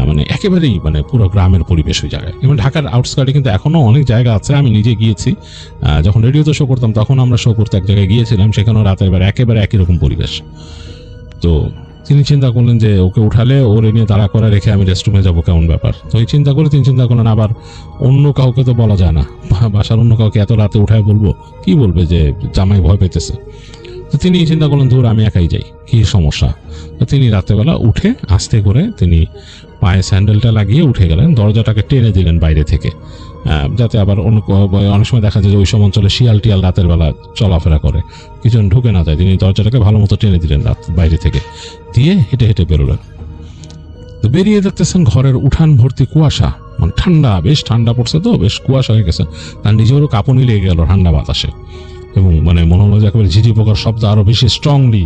মানে একেবারেই মানে পুরো গ্রামের পরিবেশ ওই জায়গায়। এবং ঢাকার আউটস্কার্টে কিন্তু এখনও অনেক জায়গা আছে, আমি নিজে গিয়েছি, যখন রেডিওতে শো করতাম তখন আমরা শো করতে এক জায়গায় গিয়েছিলাম, সেখানেও রাতের বেলা একেবারে একই রকম পরিবেশ। তো তিনি চিন্তা করলেন যে ওকে উঠালে ওর নিয়ে দাঁড়া করে রেখে আমি রেস্টরুমে যাবো, কেমন ব্যাপার। তো এই চিন্তা করে তিনি চিন্তা করলেন আবার অন্য কাউকে তো বলা যায় না, বাসার অন্য কাউকে এত রাতে উঠায় বলবো, কি বলবে যে জামাই ভয় পেতেছে। তো তিনি চিন্তা করলেন ধর আমি একাই যাই, কি সমস্যা। তো তিনি রাতেরবেলা উঠে আস্তে করে তিনি পায়ে স্যান্ডেলটা লাগিয়ে উঠে গেলেন, দরজাটাকে টেনে দিলেন বাইরে থেকে, যাতে আবার অনেক সময় দেখা যায় যে ওই সব অঞ্চলে শিয়াল টিয়াল রাতের বেলা চলাফেরা করে, কিছু ঢুকে না যায়, তিনি দরজাটাকে ভালো মতো টেনে দিলেন রাত বাইরে থেকে, দিয়ে হেঁটে হেঁটে বেরোলেন। তো বেরিয়ে দেখতেছেন ঘরের উঠান ভর্তি কুয়াশা, মানে ঠান্ডা, বেশ ঠান্ডা পড়ছে, তো বেশ কুয়াশা হয়ে গেছে, তার নিজেরও কাঁপুনি লেগে গেল ঠান্ডা বাতাসে, এবং মানে মনে হলো যে একেবারে ঝিঝি পোকার শব্দ আরো বেশি স্ট্রংলি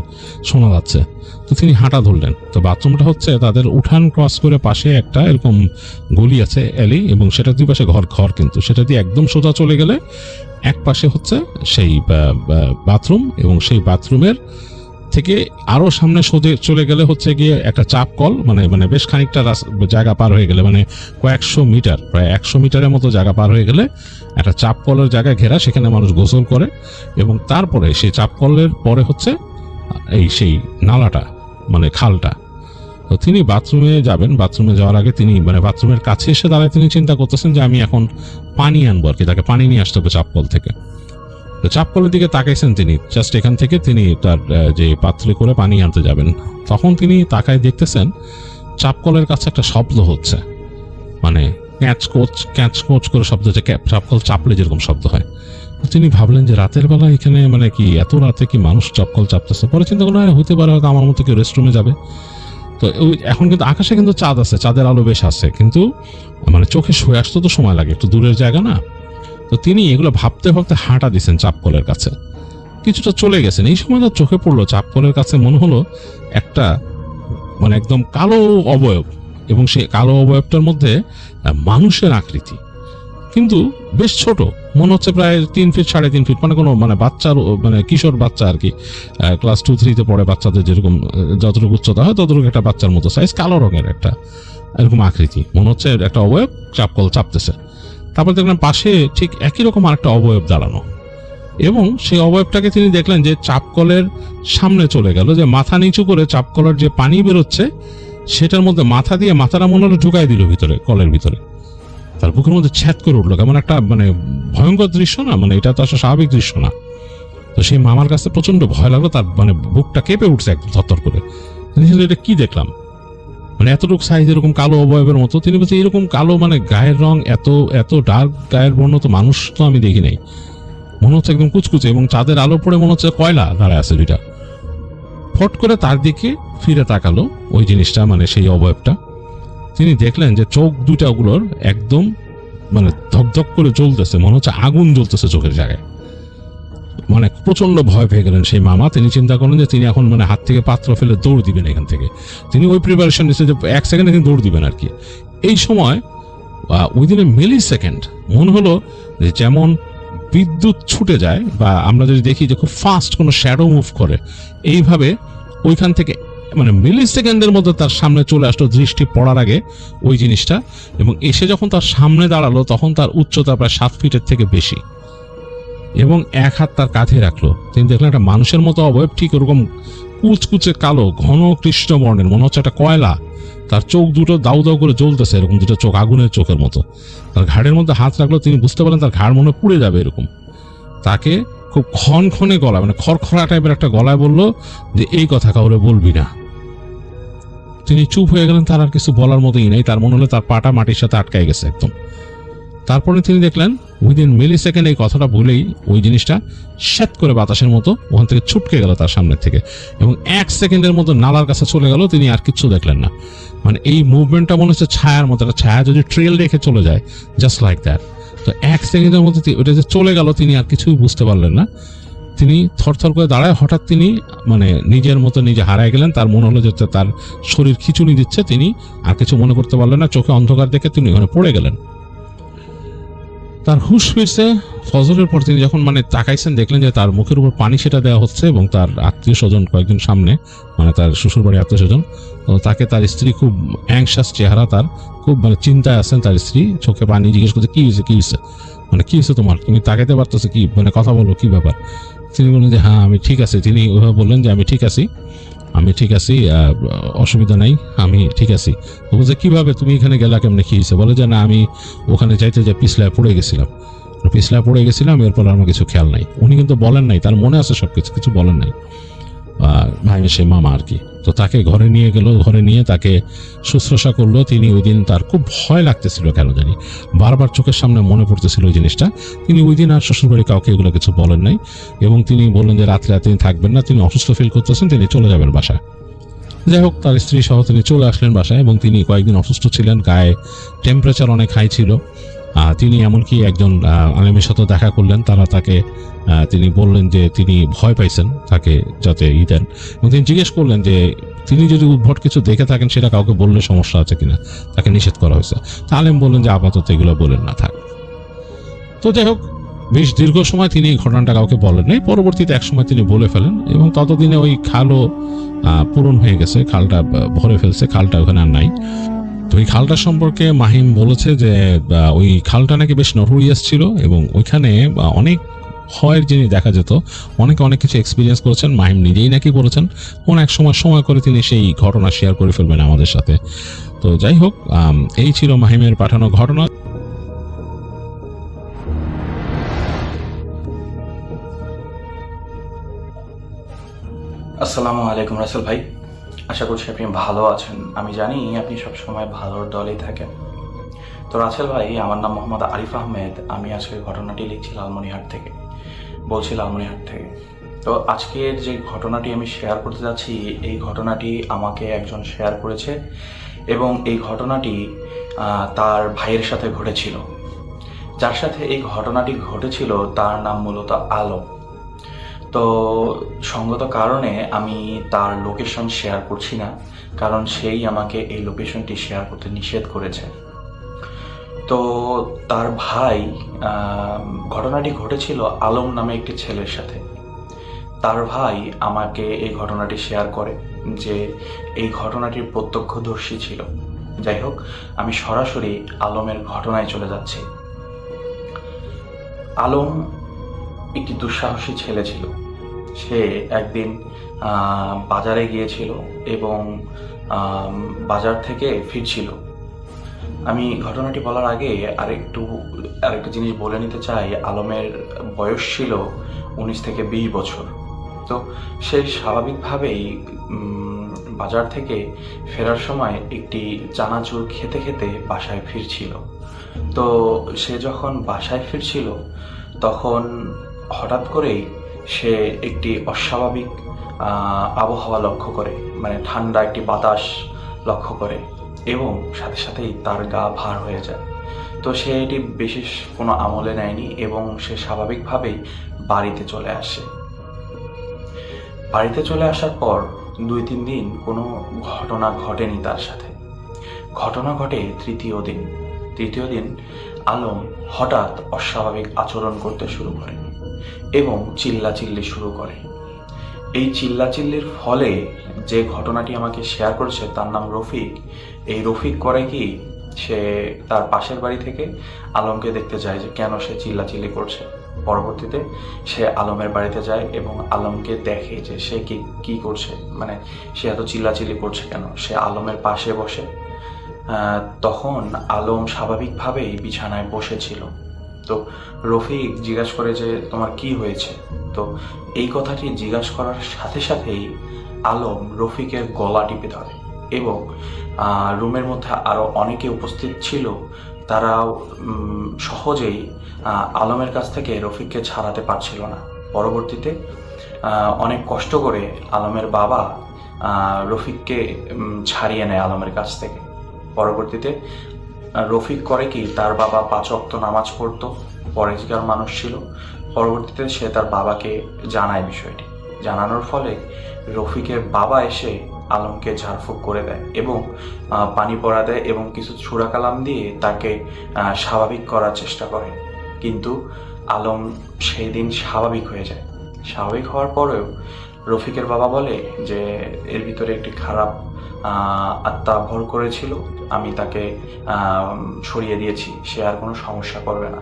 শোনা যাচ্ছে। তো তিনি হাঁটা ধরলেন। তো বাথরুমটা হচ্ছে তাদের উঠান ক্রস করে পাশে একটা এরকম গলি আছে, অ্যালি, এবং সেটা দুই পাশে ঘর কিন্তু সেটা দিয়ে একদম সোজা চলে গেলে এক পাশে হচ্ছে সেই বাথরুম, এবং সেই বাথরুমের থেকে আরো সামনে সোজা চলে গেলে হচ্ছে গিয়ে একটা চাপ কল, মানে বেশ খানিকটা জায়গা পার হয়ে গেলে, মানে কয়েকশো মিটার, প্রায় 100 মিটারের মতো জায়গা পার হয়ে গেলে একটা চাপ কলের জায়গায় ঘেরা, সেখানে মানুষ গোসল করে, এবং তারপরে সেই চাপ কলের পরে হচ্ছে এই সেই নালাটা, মানে খালটা। তো তিনি বাথরুমে যাবেন, বাথরুমে যাওয়ার আগে তিনি মানে বাথরুমের কাছে এসে দাঁড়ায় তিনি চিন্তা করতেছেন যে আমি এখন পানি আনবো আর কি, তাকে পানি নিয়ে আসতে হবে চাপকল থেকে। তো চাপকলের দিকে তাকাইছেন তিনি, জাস্ট এখান থেকে তিনি তার যে পাত্রে করে পানি আনতে যাবেন, তখন তিনি তাকায় দেখতেছেন চাপকলের কাছে একটা শব্দ হচ্ছে, মানে ক্যাচ কোচ করে শব্দ হচ্ছে, চাপকল চাপলে যেরকম শব্দ হয়। তিনি ভাবলেন যে রাতের বেলা এখানে মানে কি এত রাতে কি মানুষ চাপকল চাপতেছে। পরে চিন্তা করলেন হতে পারে হয়তো আমার মতো কেউ রেস্টরুমে যাবে। তো এখন কিন্তু আকাশে কিন্তু চাঁদ আছে, চাঁদের আলো বেশ আছে, কিন্তু মানে চোখে শুয়ে আসতে তো সময় লাগে, একটু দূরের জায়গা না। তো তিনি এগুলো ভাবতে ভাবতে হাঁটা দিচ্ছেন চাপকলের কাছে, কিছুটা চলে গেছেন। এই সময় তার চোখে পড়লো চাপকলের কাছে মনে হলো একটা মানে একদম কালো অবয়ব, এবং সেই কালো অবয়বটার মধ্যে মানুষের আকৃতি, কিন্তু বেশ ছোট, মনে হচ্ছে প্রায় 3 ফিট 3.5 ফিট, মানে কোনো মানে বাচ্চার মানে কিশোর বাচ্চা আর কি, ক্লাস 2-3-তে পড়ে বাচ্চাদের যেরকম যতটুকু উচ্চতা হয় ততটুকু একটা বাচ্চার মতো সাইজ, কালো রঙের একটা এরকম আকৃতি, মনে হচ্ছে একটা অবয়ব চাপকল চাপতেছে। তারপর দেখলাম পাশে ঠিক একই রকম আরেকটা অবয়ব দাঁড়ানো, এবং সেই অবয়বটাকে তিনি দেখলেন যে চাপকলের সামনে চলে গেল, যে মাথা নিচু করে চাপকলের যে পানি বেরোচ্ছে সেটার মধ্যে মাথা দিয়ে মাথাটা মনে হলো ঢুকাই দিল ভিতরে, কলের ভিতরে। তার বুকের মধ্যে ছ্যাদ করে উঠলো, কেমন একটা মানে ভয়ঙ্কর দৃশ্য না, মানে এটা তো আসলে স্বাভাবিক দৃশ্য না। তো সেই মামার কাছে প্রচন্ড ভয় লাগলো, তার মানে বুকটা কেঁপে উঠছে একদম থরথর করে। তিনি এটা কি দেখলাম, মানে এতটুকু সাইজ এরকম কালো অবয়বের মতো। তিনি বলছেন এরকম কালো মানে গায়ের রং এত ডার্ক গায়ের বর্ণ তো মানুষ তো আমি দেখি নাই, মনে হচ্ছে একদম কুচকুচে, এবং চাঁদের আলো পড়ে মনে হচ্ছে কয়লা দাঁড়ায় আছে দুইটা। ফট করে তার দিকে ফিরে তাকালো ওই জিনিসটা, মানে সেই অবয়বটা। তিনি দেখলেন যে চোখ দুটাগুলোর একদম মানে ধকধক করে জ্বলতেছে, মনে হচ্ছে আগুন জ্বলতেছে চোখের জায়গায়। মানে প্রচন্ড ভয় পেয়ে গেলেন সেই মামা। তিনি চিন্তা করলেন যে তিনি এখন মানে হাত থেকে পাত্র ফেলে দৌড় দিবেন এখান থেকে। তিনি ওই প্রিপারেশন নিচ্ছে যে 1 সেকেন্ডে তিনি দৌড় দিবেন আর কি। এই সময় উইদিন এ মিলি সেকেন্ড মনে হলো যে যেমন বিদ্যুৎ ছুটে যায়, বা আমরা যদি দেখি যে খুব ফাস্ট কোনো শ্যাডো মুভ করে, এইভাবে ওইখান থেকে মানে মিলি সেকেন্ডের মধ্যে তার সামনে চলে আসলো দৃষ্টি পড়ার আগে ওই জিনিসটা, এবং এসে যখন তার সামনে দাঁড়ালো তখন তার উচ্চতা প্রায় 7 ফিটের থেকে বেশি, এবং এক হাত তার কাঁধে রাখলো। তিনি দেখলেন একটা মানুষের মতো অবয়ব, ঠিক ওরকম কুচকুচে কালো ঘন কৃষ্ণ বর্ণের, মনে হচ্ছে একটা কয়লা। তার চোখ দুটো দাউ দাউ করে জ্বলতেছে, এরকম দুটো চোখ আগুনের চোখের মতো। তার ঘাড়ের মধ্যে হাত রাখলো, তিনি বুঝতে পারলেন তার ঘাড় মনে পুড়ে যাবে এরকম। তাকে খুব ক্ষণক্ষণে গলা, মানে খড়খড়া টাইপের একটা গলায় বলল যে এই কথা কাউরে বলবি না। তিনি চুপ হয়ে গেলেন, তার আর কিছু বলার মতোই নেই। তার মনে হলো তার পাটা মাটির সাথে আটকায় গেছে একদম। তারপরে তিনি দেখলেন উইদিন মিলি সেকেন্ড এই কথাটা বলেই ওই জিনিসটা শ্যাত করে বাতাসের মতো ওখান থেকে ছুটকে গেল তার সামনে থেকে, এবং 1 সেকেন্ডের মতো নালার কাছে চলে গেল। তিনি আর কিচ্ছু দেখলেন না, মানে এই মুভমেন্টটা মনে হচ্ছে ছায়ার মতো, একটা ছায়া যদি ট্রেল রেখে চলে যায় জাস্ট লাইক দ্যাট। তো 1 সেকেন্ডের মধ্যে ওটা যে চলে গেল তিনি আর কিছুই বুঝতে পারলেন না। তিনি থরথর করে দাঁড়ায়, হঠাৎ তিনি মানে নিজের মতো নিজে হারায় গেলেন। তার মনে হলো যে তার শরীর খিচুনি দিচ্ছে, তিনি আর কিছু মনে করতে পারলেন না। চোখে অন্ধকার দেখে তিনি ওখানে পড়ে গেলেন। তার হুঁশ ফিরছে ফজরের পর। তিনি যখন মানে তাকাইছেন, দেখলেন যে তার মুখের উপর পানি সেটা দেওয়া হচ্ছে এবং তার আত্মীয় স্বজন কয়েকজন সামনে, মানে তার শ্বশুরবাড়ির আত্মীয় স্বজন, তাকে তার স্ত্রী খুব অ্যাংশাস চেহারা, তার খুব মানে চিন্তায় আছেন। তার স্ত্রী চোখে পানি, জিজ্ঞেস করছে কি হয়েছে, কি হয়েছে, মানে কি হয়েছে তোমার, তুমি তাকাইতে পারতেছো কি, মানে কথা বলো, কি ব্যাপার। তিনি বললেন যে হ্যাঁ আমি ঠিক আছি। তিনি ওইভাবে বললেন যে আমি ঠিক আছি, অসুবিধা নাই, আমি ঠিক আছি। বলছে কিভাবে তুমি এখানে গেলা, কেমনে, কি হয়েছে? বলে যে না, আমি ওখানে যাইতে যে পিছলায় পড়ে গেছিলাম, এরপর আমার কিছু খেয়াল নাই। উনি কিন্তু বলেন নাই, তার মনে আছে সবকিছু, কিছু বলেন নাই। ভাইমের সেই মামা আর কি। তো তাকে ঘরে নিয়ে গেল, ঘরে নিয়ে তাকে শুশ্রূষা করলো। তিনি ওই দিন, তার খুব ভয় লাগতেছিল কেন জানি, বারবার চোখের সামনে মনে পড়তেছিল ওই জিনিসটা। তিনি ওই দিন আর শ্বশুরবাড়ি কাউকে এগুলো কিছু বলেন নাই এবং তিনি বললেন যে রাত্রে তিনি থাকবেন না, তিনি অসুস্থ ফিল করতেছেন, তিনি চলে যাবেন বাসায়। যাই হোক, তার স্ত্রী সহ তিনি চলে আসলেন বাসায় এবং তিনি কয়েকদিন অসুস্থ ছিলেন, গায়ে টেম্পারেচার অনেক হাই ছিল। তিনি এমনকি একজন আলেমের সাথে দেখা করলেন। তিনি বললেন যে তিনি ভয় পাইছেন, তাকে যাতে দেন, এবং তিনি জিজ্ঞেস করলেন যে তিনি যদি উদ্ভট কিছু দেখে থাকেন সেটা কাউকে বললে সমস্যা আছে কিনা, তাকে নিষেধ করা হয়েছে। আলেম বললেন যে আপাতত এগুলো বলেন না, থাক। তো যাই হোক, বেশ দীর্ঘ সময় তিনি এই ঘটনাটা কাউকে বলেন নাই। পরবর্তীতে এক সময় তিনি বলে ফেলেন এবং ততদিনে ওই খালও পূরণ হয়ে গেছে, খালটা ভরে ফেলছে, খালটা ওখানে আর নাই। তো ওই খালটা সম্পর্কে মাহিম বলেছে যে ওই খালটা নাকি বেশ নটোরিয়াস ছিল এবং ওইখানে অনেক ভয়ের জিনিস দেখা যেত। অনেকে অনেক কিছু এক্সপিরিয়েন্স করেছেন, মাহিম নিজেই নাকি বলেছেন। কোন এক সময় করে তিনি সেই ঘটনা শেয়ার করে ফেলবেন আমাদের সাথে। তো যাই হোক, এই ছিল মাহিমের পাঠানো ঘটনা। আসসালামু আলাইকুম রাসেল ভাই, আশা করছি আপনি ভালো আছেন। আমি জানি আপনি সবসময় ভালোর দলেই থাকেন। তো রাসেল ভাই, আমার নাম মোহাম্মদ আরিফ আহমেদ। আমি আজকে ঘটনাটি লিখছি লালমনিরহাট থেকে, লালমনিরহাট থেকে। তো আজকের যে ঘটনাটি আমি শেয়ার করতে যাচ্ছি, এই ঘটনাটি আমাকে একজন শেয়ার করেছে এবং এই ঘটনাটি তার ভাইয়ের সাথে ঘটেছিল। যার সাথে এই ঘটনাটি ঘটেছিল তার নাম মূলত আলম। তো সঙ্গত কারণে আমি তার লোকেশন শেয়ার করছি না, কারণ সেই আমাকে এই লোকেশনটি শেয়ার করতে নিষেধ করেছে। তো তার ভাই, ঘটনাটি ঘটেছিল আলম নামে একটি ছেলের সাথে। তার ভাই আমাকে এই ঘটনাটি শেয়ার করে যে এই ঘটনাটির প্রত্যক্ষদর্শী ছিল। যাই হোক, আমি সরাসরি আলমের ঘটনায় চলে যাচ্ছি। আলম একটি দুঃসাহসী ছেলে ছিল। সে একদিন বাজারে গিয়েছিল এবং বাজার থেকে ফিরছিল। আমি ঘটনাটি বলার আগে আরেকটা জিনিস বলে নিতে চাই। আলমের বয়স ছিল 19 থেকে 20 বছর। তো সে স্বাভাবিকভাবেই বাজার থেকে ফেরার সময় একটি চানাচুর খেতে খেতে বাসায় ফিরছিল। তো সে যখন বাসায় ফিরছিল তখন হঠাৎ করেই সে একটি অস্বাভাবিক আবহাওয়া লক্ষ্য করে, মানে ঠান্ডা একটি বাতাস লক্ষ্য করে এবং সাথে সাথেই তার গা ভার হয়ে যায়। তো সে এটি বিশেষ কোনো আমলে নেয়নি এবং সে স্বাভাবিকভাবেই বাড়িতে চলে আসে। বাড়িতে চলে আসার পর 2-3 দিন কোনো ঘটনা ঘটেনি তার সাথে। ঘটনা ঘটে তৃতীয় দিন আলম হঠাৎ অস্বাভাবিক আচরণ করতে শুরু করে এবং চিল্লাচিল্লি শুরু করে। এই চিল্লাচিল্লির ফলে যে ঘটনাটি আমাকে শেয়ার করেছে তার নাম রফিক। এই রফিক করে কি, সে তার পাশের বাড়ি থেকে আলমকে দেখতে যায় যে কেন সে চিল্লাচিল্লি করছে। পরবর্তীতে সে আলমের বাড়িতে যায় এবং আলমকে দেখে যে সে কি করছে, মানে সে এত চিল্লাচিল্লি করছে কেন। সে আলমের পাশে বসে। তখন আলম স্বাভাবিকভাবেই বিছানায় বসেছিল। তো রফিক জিজ্ঞাসা করে যে তোমার কি হয়েছে। তো এই কথাটি জিজ্ঞাসা করার সাথে সাথেই আলম রফিকের গলা টিপে ধরে এবং রুমের মধ্যে আরো অনেকে উপস্থিত ছিল। তারা সহজেই আলমের কাছ থেকে রফিককে ছাড়াতে পারছিল না। পরবর্তীতে অনেক কষ্ট করে আলমের বাবা রফিককে ছাড়িয়ে নেয় আলমের কাছ থেকে। পরবর্তীতে রফিক করে কি, তার বাবা 5 ওয়াক্ত নামাজ পড়তো, পরেজগার মানুষ ছিল। পরবর্তীতে সে তার বাবাকে জানায় বিষয়টি। জানানোর ফলে রফিকের বাবা এসে আলমকে ঝাড়ফুঁক করে দেয় এবং পানি পড়া দেয় এবং কিছু ছুরা কালাম দিয়ে তাকে স্বাভাবিক করার চেষ্টা করে। কিন্তু আলম সেই দিন স্বাভাবিক হয়ে যায়। স্বাভাবিক হওয়ার পরেও রফিকের বাবা বলে যে এর ভিতরে একটি খারাপ আত্মা ভর করেছিল, আমি তাকে সরিয়ে দিয়েছি, সে আর কোনো সমস্যা করবে না।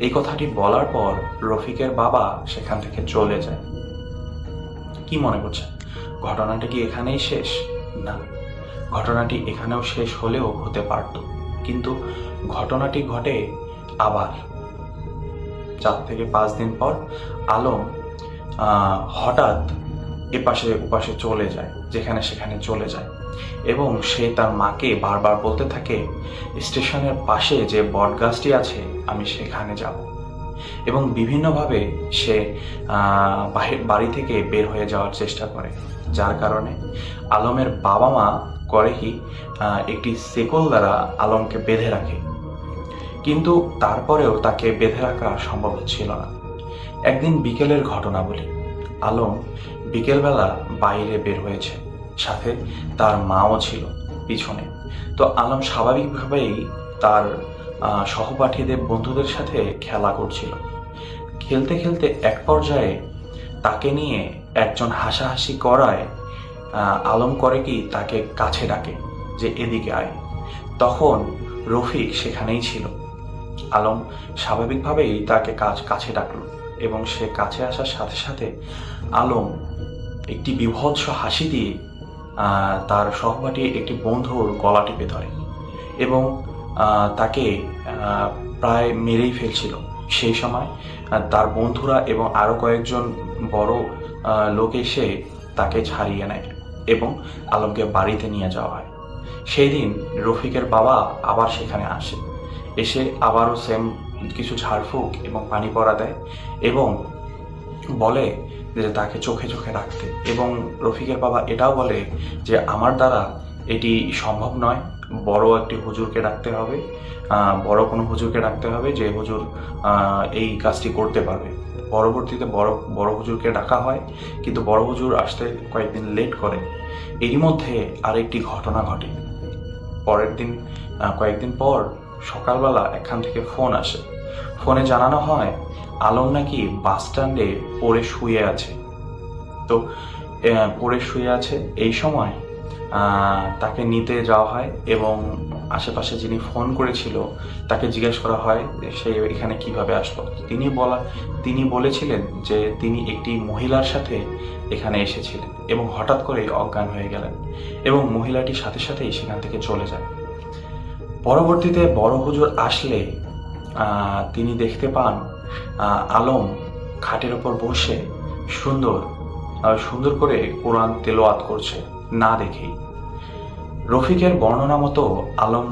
এই কথাটি বলার পর রফিকের বাবা সেখান থেকে চলে যায়। কি মনে করছেন, ঘটনাটা কি এখানেই শেষ? না, ঘটনাটি এখানেও শেষ হলেও হতে পারত, কিন্তু ঘটনাটি ঘটে আবার 4 থেকে 5 দিন পর। আলম হঠাৎ এপাশে ওপাশে চলে যায়, যেখানে সেখানে চলে যায় এবং সে তার মাকে বারবার বলতে থাকে স্টেশনের পাশে যে বটগাছটি আছে আমি সেখানে যাব, এবং বিভিন্নভাবে সে বাড়ি থেকে বের হয়ে যাওয়ার চেষ্টা করে। যার কারণে আলমের বাবা মা করে কি একটি সেকল দ্বারা আলমকে বেঁধে রাখে, কিন্তু তারপরেও তাকে বেঁধে রাখা সম্ভব ছিল না। একদিন বিকেলের ঘটনা বলি। আলম বিকেলবেলা বাইরে বের হয়েছে, সাথে তার মাও ছিল পিছনে। তো আলম স্বাভাবিকভাবেই তার সহপাঠীদের বন্ধুদের সাথে খেলা করছিল। খেলতে খেলতে এক পর্যায়ে তাকে নিয়ে একজন হাসাহাসি করায় আলম করে কি তাকে কাছে ডাকে যে এদিকে আয়। তখন রফিক সেখানেই ছিল। আলম স্বাভাবিকভাবেই তাকে কাছে ডাকলো এবং সে কাছে আসার সাথে সাথে আলম একটি বিভৎস হাসি দিয়ে তার সহপাঠী একটি বন্ধুর গলা টিপে ধরে এবং তাকে প্রায় মেরেই ফেলছিল। সেই সময় তার বন্ধুরা এবং আরও কয়েকজন বড় লোক এসে তাকে ছাড়িয়ে নেয় এবং আলমকে বাড়িতে নিয়ে যাওয়া হয়। সেই দিন রফিকের বাবা আবার সেখানে আসে, এসে আবারও সেম কিছু ঝাড়ফুঁক এবং পানি পড়া দেয় এবং বলে যে তাকে চোখে চোখে রাখতে, এবং রফিকের বাবা এটাও বলে যে আমার দ্বারা এটি সম্ভব নয়, বড় একটি হুজুরকে ডাকতে হবে, বড় কোনো হুজুরকে ডাকতে হবে যে হুজুর এই কাজটি করতে পারবে। পরবর্তীতে বড় হুজুরকে ডাকা হয়, কিন্তু বড় হুজুর আসতে কয়েকদিন লেট করে। এরই মধ্যে আরেকটি ঘটনা ঘটে। পরের দিন কয়েকদিন পর সকালবেলা এখান থেকে ফোন আসে। ফোনে জানানো হয় আলম নাকি বাস স্ট্যান্ডে পড়ে শুয়ে আছে। তো পড়ে শুয়ে আছে, এই সময় তাকে নিতে যাওয়া হয় এবং আশেপাশে যিনি ফোন করেছিল তাকে জিজ্ঞেস করা হয় সে এখানে কিভাবে আসলো। তিনি বলেছিলেন যে তিনি একটি মহিলার সাথে এখানে এসেছিলেন এবং হঠাৎ করে অজ্ঞান হয়ে গেলেন এবং মহিলাটির সাথে সাথেই সেখান থেকে চলে যায়। পরবর্তীতে বড় হুজুর আসলে তিনি দেখতে পান আলম খাটের ওপর বসে সুন্দর করে কোরআন তেলাওয়াত করছে না দেখেই। রফিকের বর্ণনা মতো আলম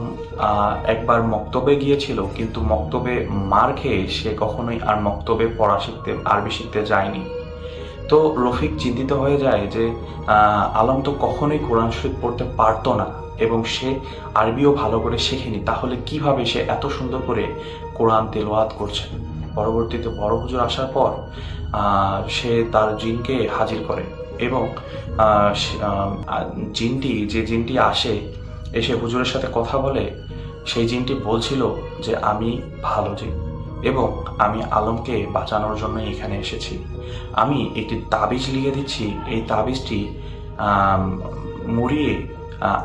একবার মক্তবে গিয়েছিল, কিন্তু মক্তবে মার খেয়ে সে কখনোই আর মক্তবে আরবি শিখতে যায়নি। তো রফিক চিন্তিত হয়ে যায় যে আলম তো কখনোই কোরআন শরীফ পড়তে পারতো না এবং সে আরবিও ভালো করে শেখেনি, তাহলে কিভাবে সে এত সুন্দর করে কোরআন তেলাওয়াত করছে। পরবর্তীতে বড় হুজুর আসার পর সে তার জিনকে হাজির করে এবং জিনটি এসে হুজুরের সাথে কথা বলে। সেই জিনটি বলছিল যে আমি ভালো জিন এবং আমি আলমকে বাঁচানোর জন্য এখানে এসেছি। আমি একটি তাবিজ লিখে দিচ্ছি, এই তাবিজটি মুড়িয়ে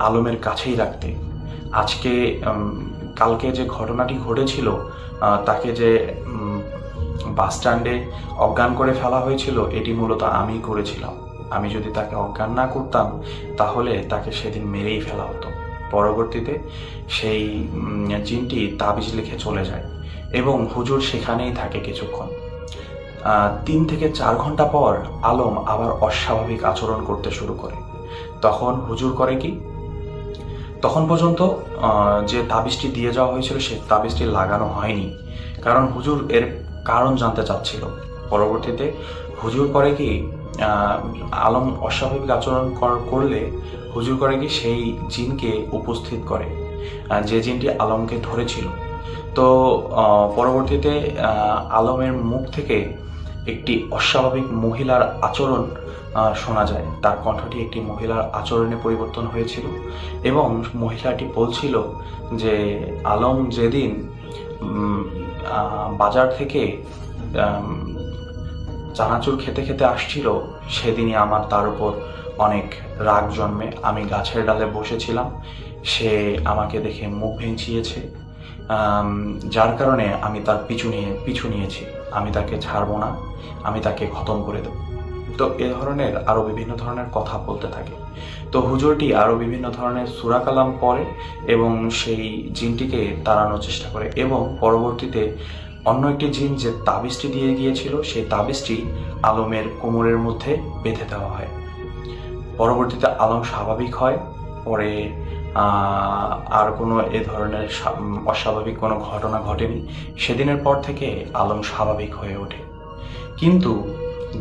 আলমের কাছেই রাখতে। কালকে যে ঘটনাটি ঘটেছিল, তাকে যে বাস স্ট্যান্ডে অজ্ঞান করে ফেলা হয়েছিল, এটি মূলত আমিই করেছিলাম। আমি যদি তাকে অজ্ঞান না করতাম তাহলে তাকে সেদিন মেরেই ফেলা হতো। পরবর্তীতে সেই জিনটি তাবিজ লিখে চলে যায় এবং হুজুর সেখানেই থাকে কিছুক্ষণ। 3 থেকে 4 ঘন্টা পর আলম আবার অস্বাভাবিক আচরণ করতে শুরু করে। তখন হুজুর করে কি, তখন পর্যন্ত যে তাবিজটি দিয়ে যাওয়া হয়েছিল সে তাবিজটি লাগানো হয়নি, কারণ হুজুর এর কারণ জানতে চাচ্ছিল। পরবর্তীতে হুজুর করে কি, আলম অস্বাভাবিক আচরণ করলে হুজুর করে কি সেই জিনকে উপস্থিত করে, যে জিনটি আলমকে ধরেছিল। তো পরবর্তীতে আলমের মুখ থেকে একটি অস্বাভাবিক মহিলার আচরণ শোনা যায়। তার কণ্ঠটি একটি মহিলার আচরণে পরিবর্তন হয়েছিল এবং মহিলাটি বলছিল যে আলম যেদিন বাজার থেকে চানাচুর খেতে খেতে আসছিল, সেদিনই আমার তার উপর অনেক রাগ জন্মে। আমি গাছের ডালে বসেছিলাম, সে আমাকে দেখে মুখ ভেঙচিয়েছে, যার কারণে আমি তার পিছু নিয়েছি। আমি তাকে ছাড়বো না, আমি তাকে খতম করে দেব। তো এ ধরনের আরও বিভিন্ন ধরনের কথা বলতে থাকে। তো হুজুরটি আরও বিভিন্ন ধরনের সূরা কালাম পড়ে এবং সেই জিনটিকে তাড়ানোর চেষ্টা করে এবং পরবর্তীতে অন্য একটি জিন যে তাবিজটি দিয়ে গিয়েছিল, সেই তাবিজটি আলমের কোমরের মধ্যে বেঁধে দেওয়া হয়। পরবর্তীতে আলম স্বাভাবিক হয়। পরে আর কোনো এ ধরনের অস্বাভাবিক কোনো ঘটনা ঘটেনি। সেদিনের পর থেকে আলম স্বাভাবিক হয়ে ওঠে। কিন্তু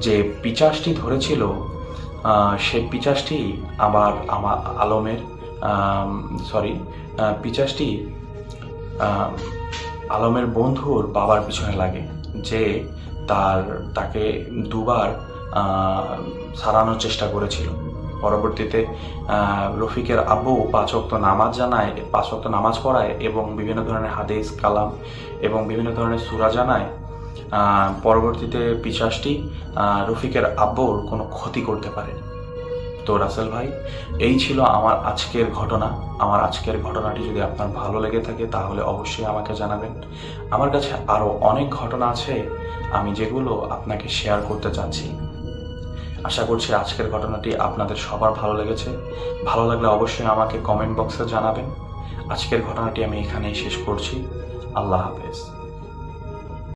যে পিচাসটি ধরেছিল, সেই পিচাসটি আবার আমার আলমের পিচাসটি আলমের বন্ধুর বাবার পিছনে লাগে, যে তাকে দুবার সারানোর চেষ্টা করেছিল। পরবর্তীতে রফিকের আব্বু 5 ওয়াক্ত নামাজ পড়ায় এবং বিভিন্ন ধরনের হাদিস কালাম এবং বিভিন্ন ধরনের সূরা জানায়। পরবর্তীতে পিশাচটি রফিকের আব্বুর কোনো ক্ষতি করতে পারে। তো রাসেল ভাই, এই ছিল আমার আজকের ঘটনা। আমার আজকের ঘটনাটি যদি আপনার ভালো লেগে থাকে তাহলে অবশ্যই আমাকে জানাবেন। আমার কাছে আরও অনেক ঘটনা আছে আমি যেগুলো আপনাকে শেয়ার করতে চাচ্ছি। আশা করছি আজকের ঘটনাটি আপনাদের সবার ভালো লেগেছে। ভালো লাগলে অবশ্যই আমাকে কমেন্ট বক্সে জানাবেন। আজকের ঘটনাটি আমি এখানেই শেষ করছি। আল্লাহ হাফেজ।